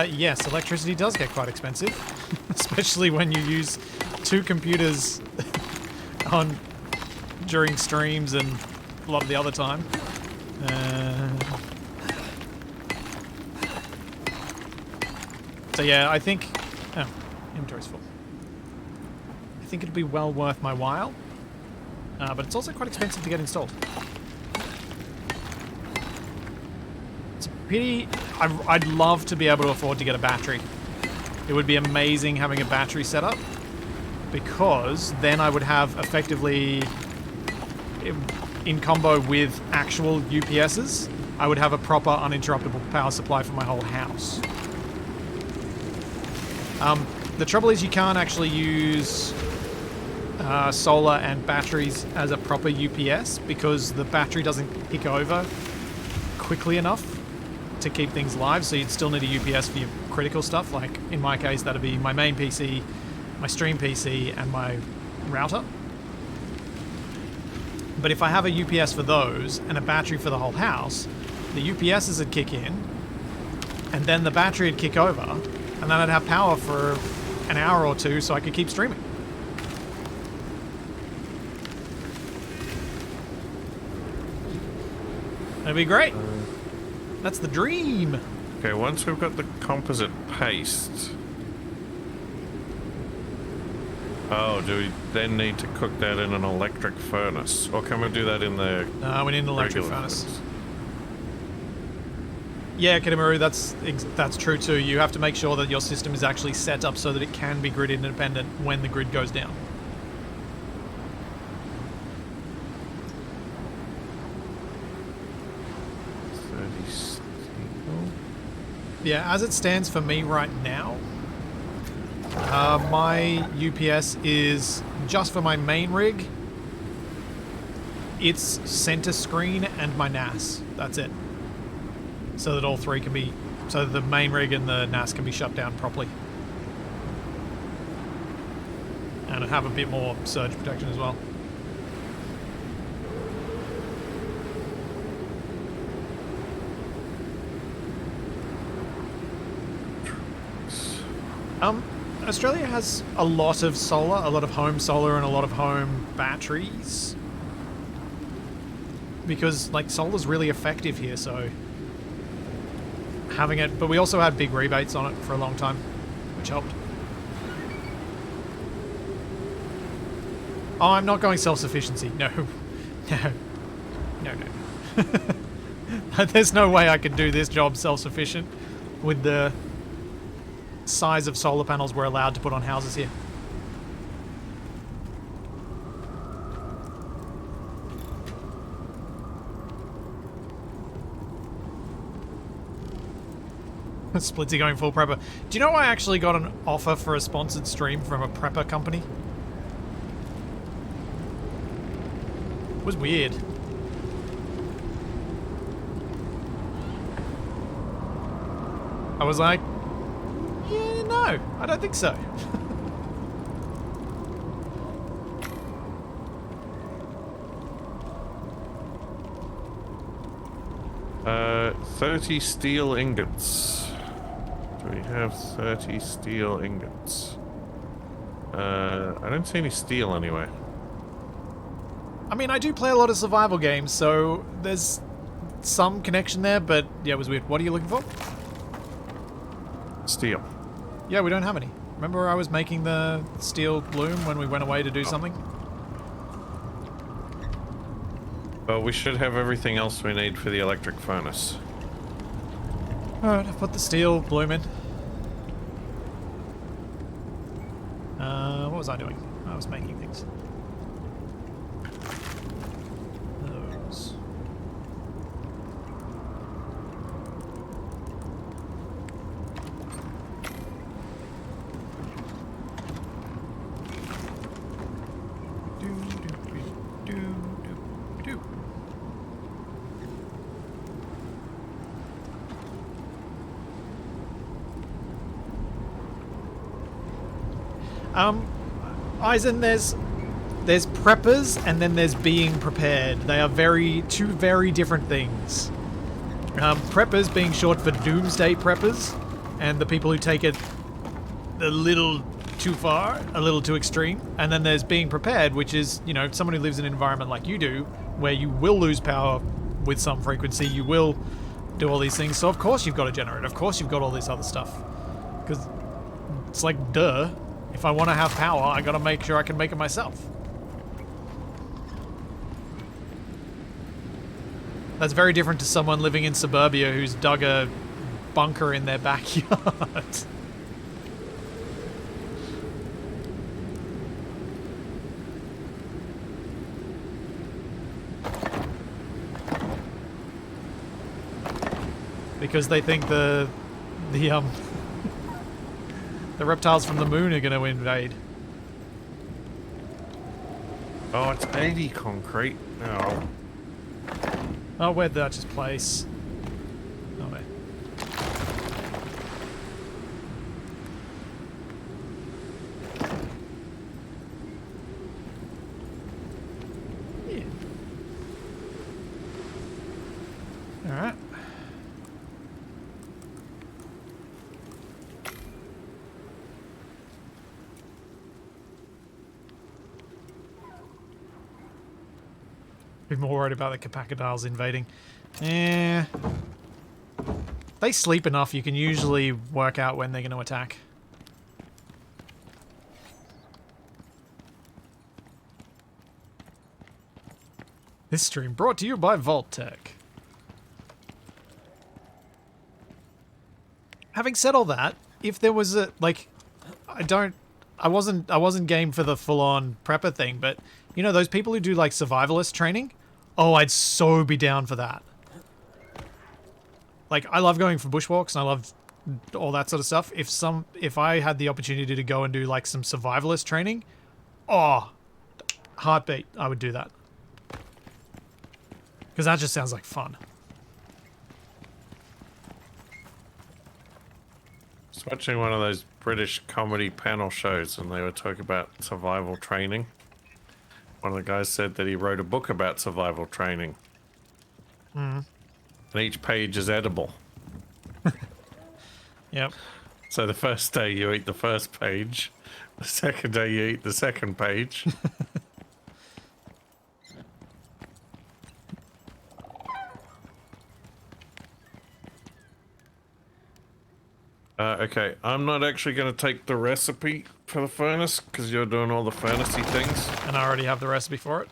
Yes, electricity does get quite expensive, especially when you use 2 computers on during streams and a lot of the other time. So yeah, I think... Oh, inventory's full. I think it'd be well worth my while, but it's also quite expensive to get installed. It's a pity. I'd love to be able to afford to get a battery. It would be amazing having a battery set up, because then I would have effectively, in combo with actual UPSs, I would have a proper uninterruptible power supply for my whole house. The trouble is you can't actually use solar and batteries as a proper UPS because the battery doesn't kick over quickly enough to keep things live, so you'd still need a UPS for your critical stuff. Like in my case, that'd be my main PC, my stream PC, and my router. But if I have a UPS for those and a battery for the whole house, the UPSs would kick in, and then the battery would kick over, and then I'd have power for an hour or two so I could keep streaming. That'd be great. That's the dream. Okay, once we've got the composite paste... Oh, do we then need to cook that in an electric furnace? Or can we do that in the... No, we need an electric regular furnace. Yeah, Kidamaru, that's true too. You have to make sure that your system is actually set up so that it can be grid independent when the grid goes down. Yeah, as it stands for me right now, my UPS is just for my main rig. It's center screen and my NAS. That's it. So that all three can be, so that the main rig and the NAS can be shut down properly. And have a bit more surge protection as well. Australia has a lot of solar, a lot of home solar, and a lot of home batteries. Because, like, solar's really effective here, so having it, but we also had big rebates on it for a long time, which helped. Oh, I'm not going self-sufficiency. No. No. There's no way I could do this job self-sufficient with the size of solar panels we're allowed to put on houses here. Splitsy going full prepper. Do you know I actually got an offer for a sponsored stream from a prepper company? It was weird. I was like, yeah, no, I don't think so. 30 steel ingots. Do we have 30 steel ingots? I don't see any steel anyway. I mean, I do play a lot of survival games, so there's some connection there, but yeah, it was weird. What are you looking for? Steel. Yeah, we don't have any. Remember I was making the steel loom when we went away to do something? Well, we should have everything else we need for the electric furnace. Alright, I've put the steel loom in. What was I doing? I was making things. Those. Eisen, there's preppers and then there's being prepared. They are two very different things. Preppers being short for doomsday preppers, and the people who take it a little too far, a little too extreme. And then there's being prepared, which is, you know, someone who lives in an environment like you do, where you will lose power with some frequency, you will do all these things. So of course you've got a generator, of course you've got all this other stuff. Because it's like, duh, if I want to have power, I gotta make sure I can make it myself. That's very different to someone living in suburbia who's dug a bunker in their backyard. Because they think the the reptiles from the moon are going to invade. Oh, it's 80 concrete. Oh. Oh, where'd that just place? Oh, wait. Yeah. Alright. Be more worried about the capacitors invading. Eh. They sleep enough, you can usually work out when they're going to attack. This stream brought to you by Vault-Tec. Having said all that, if there was a, like, I wasn't game for the full-on prepper thing, but you know those people who do like survivalist training? Oh, I'd so be down for that. Like, I love going for bushwalks and I love all that sort of stuff. If I had the opportunity to go and do like some survivalist training, oh, heartbeat, I would do that. Because that just sounds like fun. I was watching one of those British comedy panel shows and they were talking about survival training. One of the guys said that he wrote a book about survival training. Mm. And each page is edible. Yep. So the first day you eat the first page, the second day you eat the second page. Okay, I'm not actually going to take the recipe for the furnace because you're doing all the furnacey things. And I already have the recipe for it.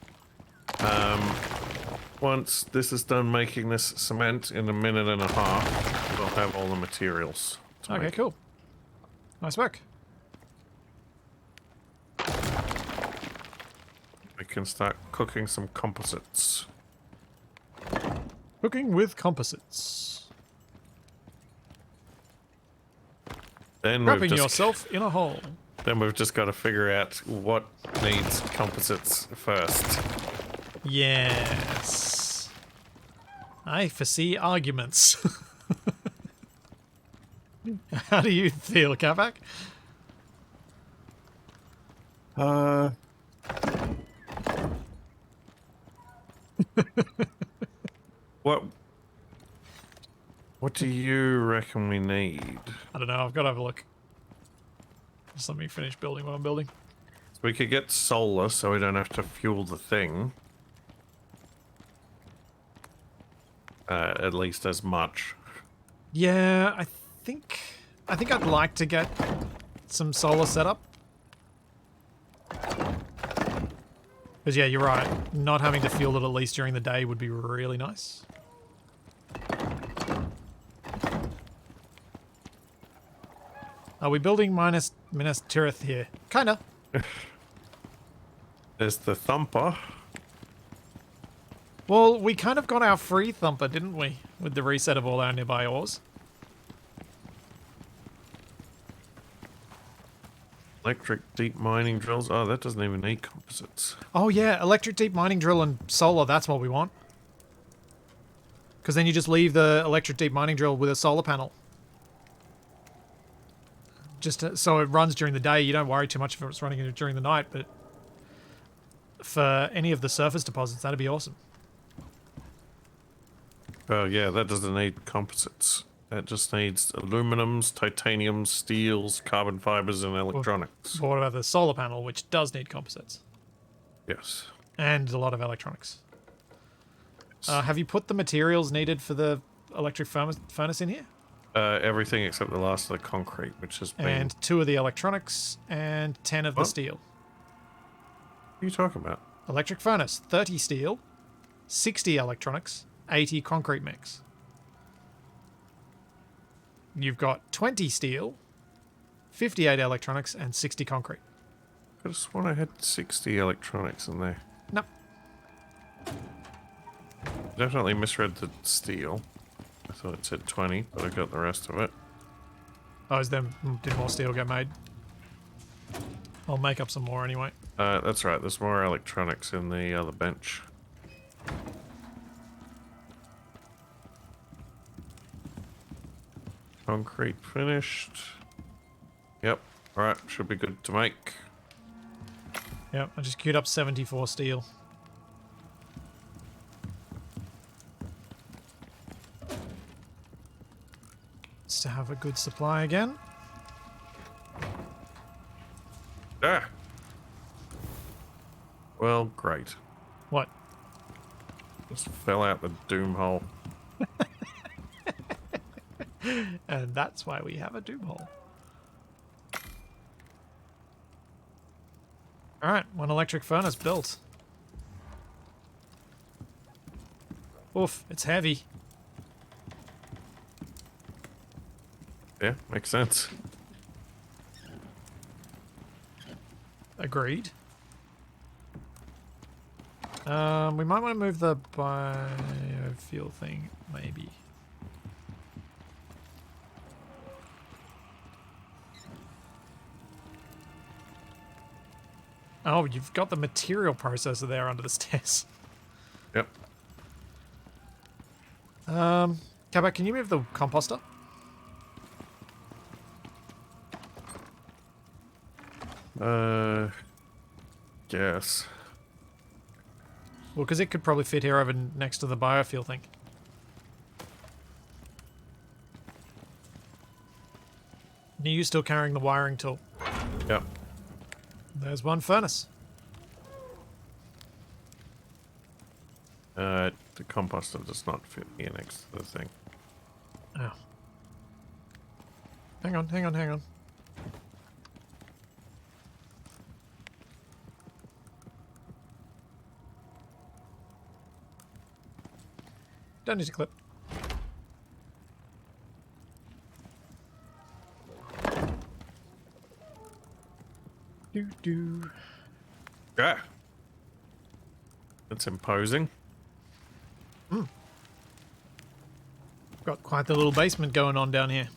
Once this is done making this cement in 1.5 minutes, we'll have all the materials. Okay, cool. Nice work. We can start cooking some composites. Cooking with composites. Then Wrapping yourself in a hole. Then we've just got to figure out what needs composites first. Yes. I foresee arguments. How do you feel, Kavak? What do you reckon we need? I don't know, I've got to have a look. Just let me finish building what I'm building. We could get solar so we don't have to fuel the thing. At least as much. Yeah, I think I'd like to get some solar set up. Because yeah, you're right. Not having to fuel it at least during the day would be really nice. Are we building Minas Tirith here? Kinda. There's the thumper. Well, we kind of got our free thumper, didn't we? With the reset of all our nearby ores. Electric deep mining drills. Oh, that doesn't even need composites. Oh yeah, electric deep mining drill and solar, that's what we want. Because then you just leave the electric deep mining drill with a solar panel. Just so it runs during the day, you don't worry too much if it's running during the night, but for any of the surface deposits, that'd be awesome. Oh yeah, that doesn't need composites. That just needs aluminums, titaniums, steels, carbon fibers, and electronics. But what about the solar panel, which does need composites? Yes. And a lot of electronics. Have you put the materials needed for the electric furnace in here? Everything except the last of the concrete, which has been... And 2 of the electronics and 10 of the What? steel. What are you talking about? Electric furnace, 30 steel, 60 electronics, 80 concrete mix. You've got 20 steel, 58 electronics, and 60 concrete. I could have sworn I had 60 electronics in there. No. Definitely misread the steel. I thought it said 20, but I got the rest of it. Oh, did more steel get made? I'll make up some more anyway. That's right, there's more electronics in the other bench. Concrete finished. Yep, alright, should be good to make. Yep, I just queued up 74 steel. Just to have a good supply again. Ah! Well, great. What? Just fell out the doom hole. And that's why we have a doom hole. Alright, 1 electric furnace built. Oof, it's heavy. Yeah, makes sense. Agreed. We might want to move the biofuel thing, maybe. Oh, you've got the material processor there under the stairs. Yep. Cabot, can you move the composter? Guess. Well, because it could probably fit here over next to the biofuel thing. Are you still carrying the wiring tool? Yep. There's 1 furnace. The composter does not fit here next to the thing. Oh. Hang on, hang on, hang on. Don't need to clip. Do. Ah! That's imposing. Got quite the little basement going on down here.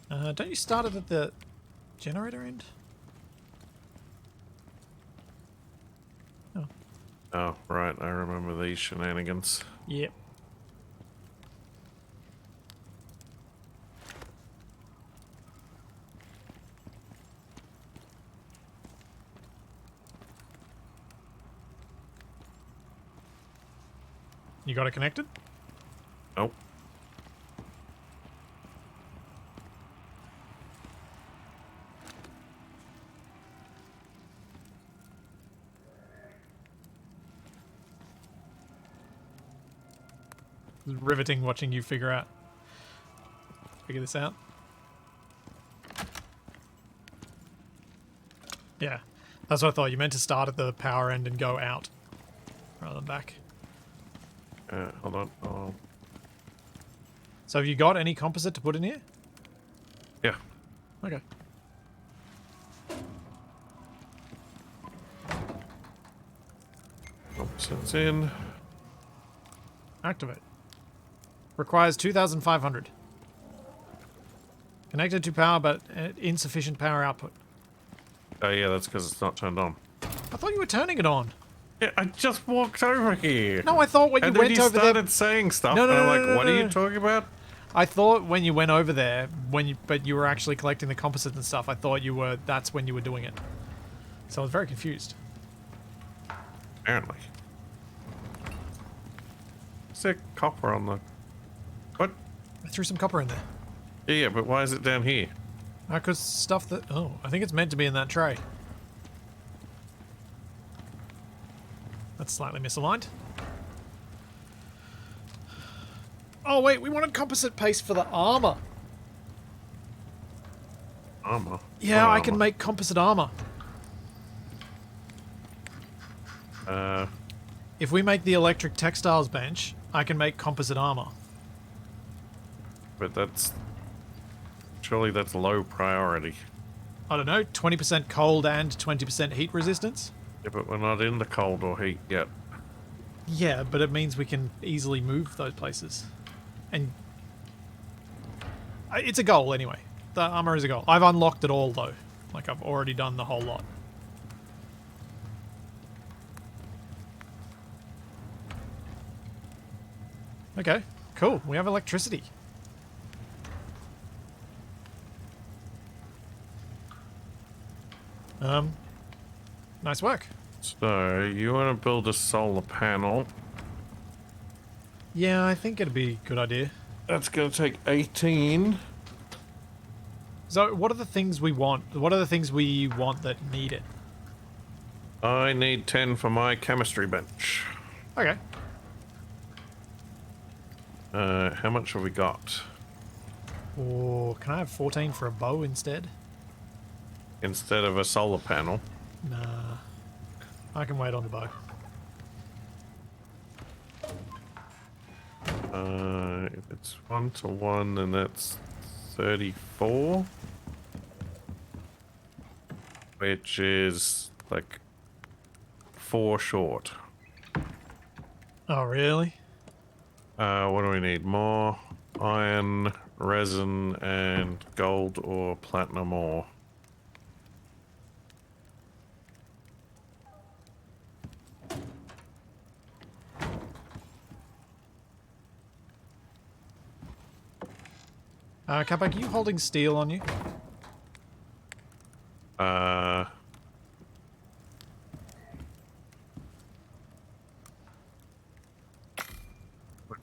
Don't you start it at the generator end? Oh. Oh, right, I remember these shenanigans. Yep. You got it connected? Nope. It was riveting watching you figure this out. Yeah, that's what I thought. You meant to start at the power end and go out rather than back. Hold on. Oh, So have you got any composite to put in here? yeah. Okay. Composites in. Activate. Requires 2,500. Connected to power, but insufficient power output. Oh, yeah, that's because it's not turned on. I thought you were turning it on. Yeah, I just walked over here. No, I thought when you And then went you over started there. saying stuff, No, no, and I'm no, like, no, what no, are you no. talking about? I thought when you went over there, but you were actually collecting the composites and stuff. I thought that's when you were doing it. So I was very confused. Apparently. Is there copper on the... What? I threw some copper in there. Yeah, but why is it down here? Because stuff that... Oh, I think it's meant to be in that tray. That's slightly misaligned. Oh, wait, we wanted composite paste for the armor. Armor? Yeah, What I can armor? make composite armor. If we make the electric textiles bench, I can make composite armor. But that's... Surely that's low priority. I don't know, 20% cold and 20% heat resistance? Yeah, but we're not in the cold or heat yet. Yeah, but it means we can easily move those places. And... It's a goal, anyway. The armor is a goal. I've unlocked it all, though. Like, I've already done the whole lot. Okay, cool. We have electricity. Nice work. So, you want to build a solar panel. Yeah, I think it'd be a good idea. That's going to take 18. So, what are the things we want? What are the things we want that need it? I need 10 for my chemistry bench. Okay. How much have we got? Or can I have 14 for a bow instead? Instead of a solar panel. Nah. I can wait on the bow. If it's 1 to 1, then that's 34. Which is like 4 short. Oh, really? What do we need? More iron, resin, and gold or platinum ore. Capac, are you holding steel on you?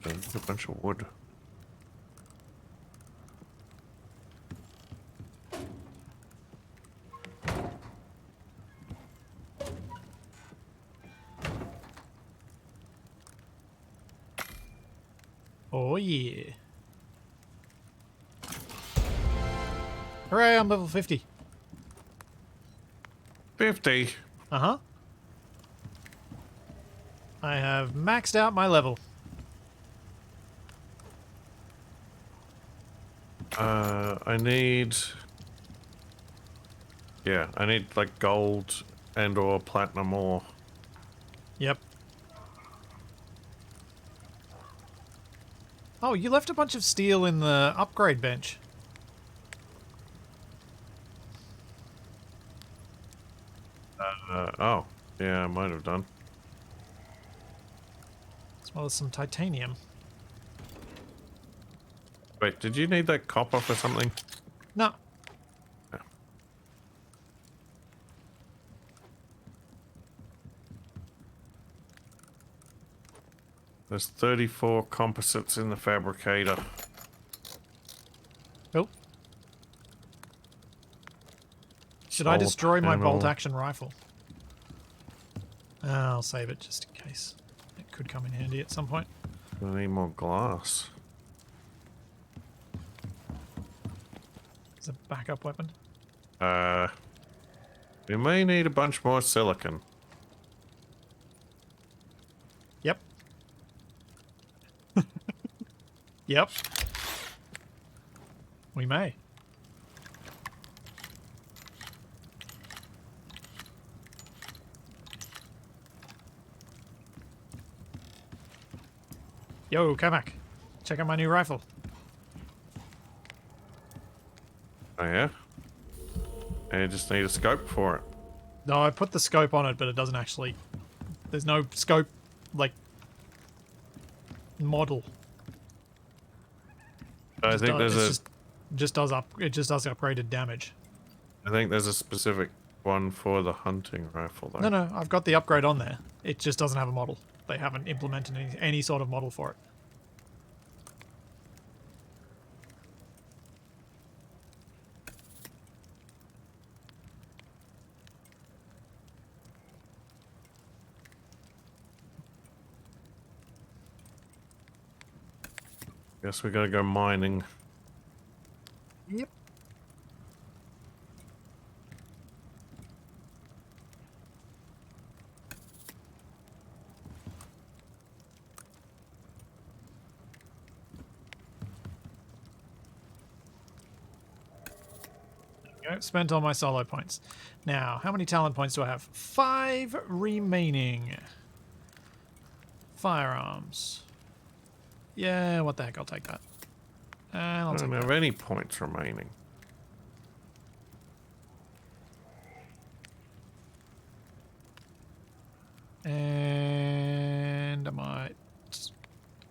There's a bunch of wood. Oh, yeah. Hooray, I'm level 50. 50? Uh-huh. I have maxed out my level. I need... Yeah, I need like gold and or platinum ore. Yep. Oh, you left a bunch of steel in the upgrade bench. Oh, yeah, I might have done. As well as some titanium. Wait, did you need that copper for something? No. No. There's 34 composites in the fabricator. Oh. Should I Solar destroy my panel. bolt action rifle? I'll save it just in case. It could come in handy at some point. I need more glass. As a backup weapon. We may need a bunch more silicon. Yep. Yep. We may. Yo, Kamak. Check out my new rifle. Oh yeah? And you just need a scope for it. No, I put the scope on it, but it doesn't actually... There's no scope, like, model. I think there's a... Just does upgraded damage. I think there's a specific one for the hunting rifle, though. No, I've got the upgrade on there. It just doesn't have a model. They haven't implemented any sort of model for it. Guess we gotta go mining. Yep. Spent all my solo points. Now, how many talent points do I have? 5 remaining. Firearms. Yeah, what the heck, I'll take that. And I'll I take don't that. have any points remaining. And I might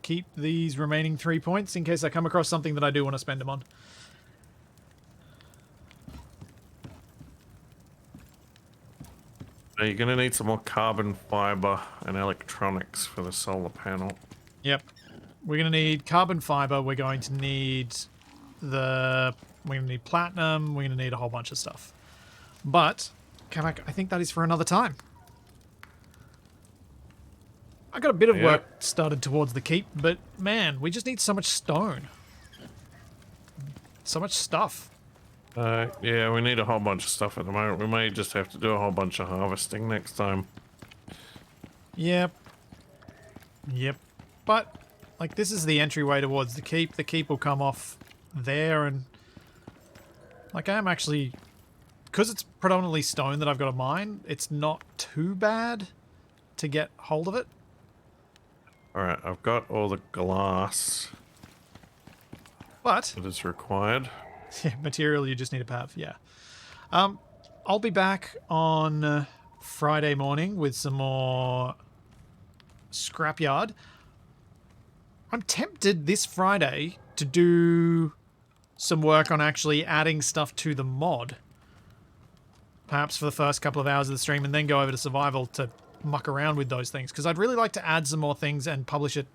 keep these remaining 3 points in case I come across something that I do want to spend them on. Now you're gonna need some more carbon fiber and electronics for the solar panel. Yep. We're going to need carbon fiber. We're going to need platinum. We're going to need a whole bunch of stuff. But, I think that is for another time. I got a bit of work started towards the keep, but man, we just need so much stone. So much stuff. Yeah, we need a whole bunch of stuff at the moment. We may just have to do a whole bunch of harvesting next time. Yep. Yep. But, like, this is the entryway towards the keep. The keep will come off there, and, like, I'm actually, because it's predominantly stone that I've got to mine, it's not too bad to get hold of it. Alright, I've got all the glass But that is required. yeah, material you just need to have, yeah. I'll be back on Friday morning with some more scrapyard. I'm tempted this Friday to do some work on actually adding stuff to the mod. Perhaps for the first couple of hours of the stream, and then go over to survival to muck around with those things. Because I'd really like to add some more things and publish it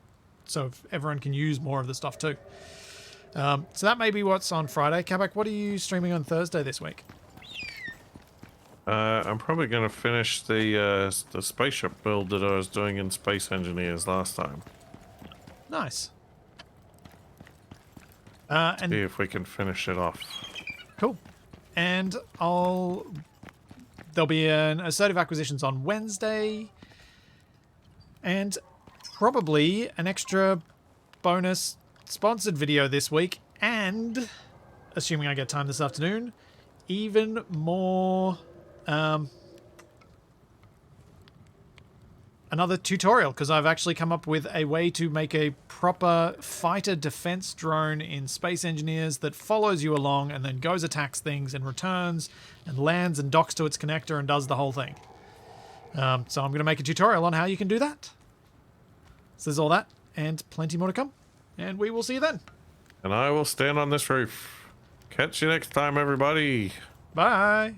so everyone can use more of the stuff too. So that may be what's on Friday. Kabak, what are you streaming on Thursday this week? I'm probably going to finish the spaceship build that I was doing in Space Engineers last time. Nice. And See if we can finish it off. cool. And there'll be an assertive acquisitions on Wednesday, and probably an extra bonus sponsored video this week, and assuming I get time this afternoon, even more another tutorial, because I've actually come up with a way to make a proper fighter defense drone in Space Engineers that follows you along and then goes, attacks things, and returns and lands and docks to its connector and does the whole thing. So I'm going to make a tutorial on how you can do that. So there's all that and plenty more to come, and we will see you then. And I will stand on this roof. Catch you next time, everybody. Bye.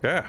Yeah.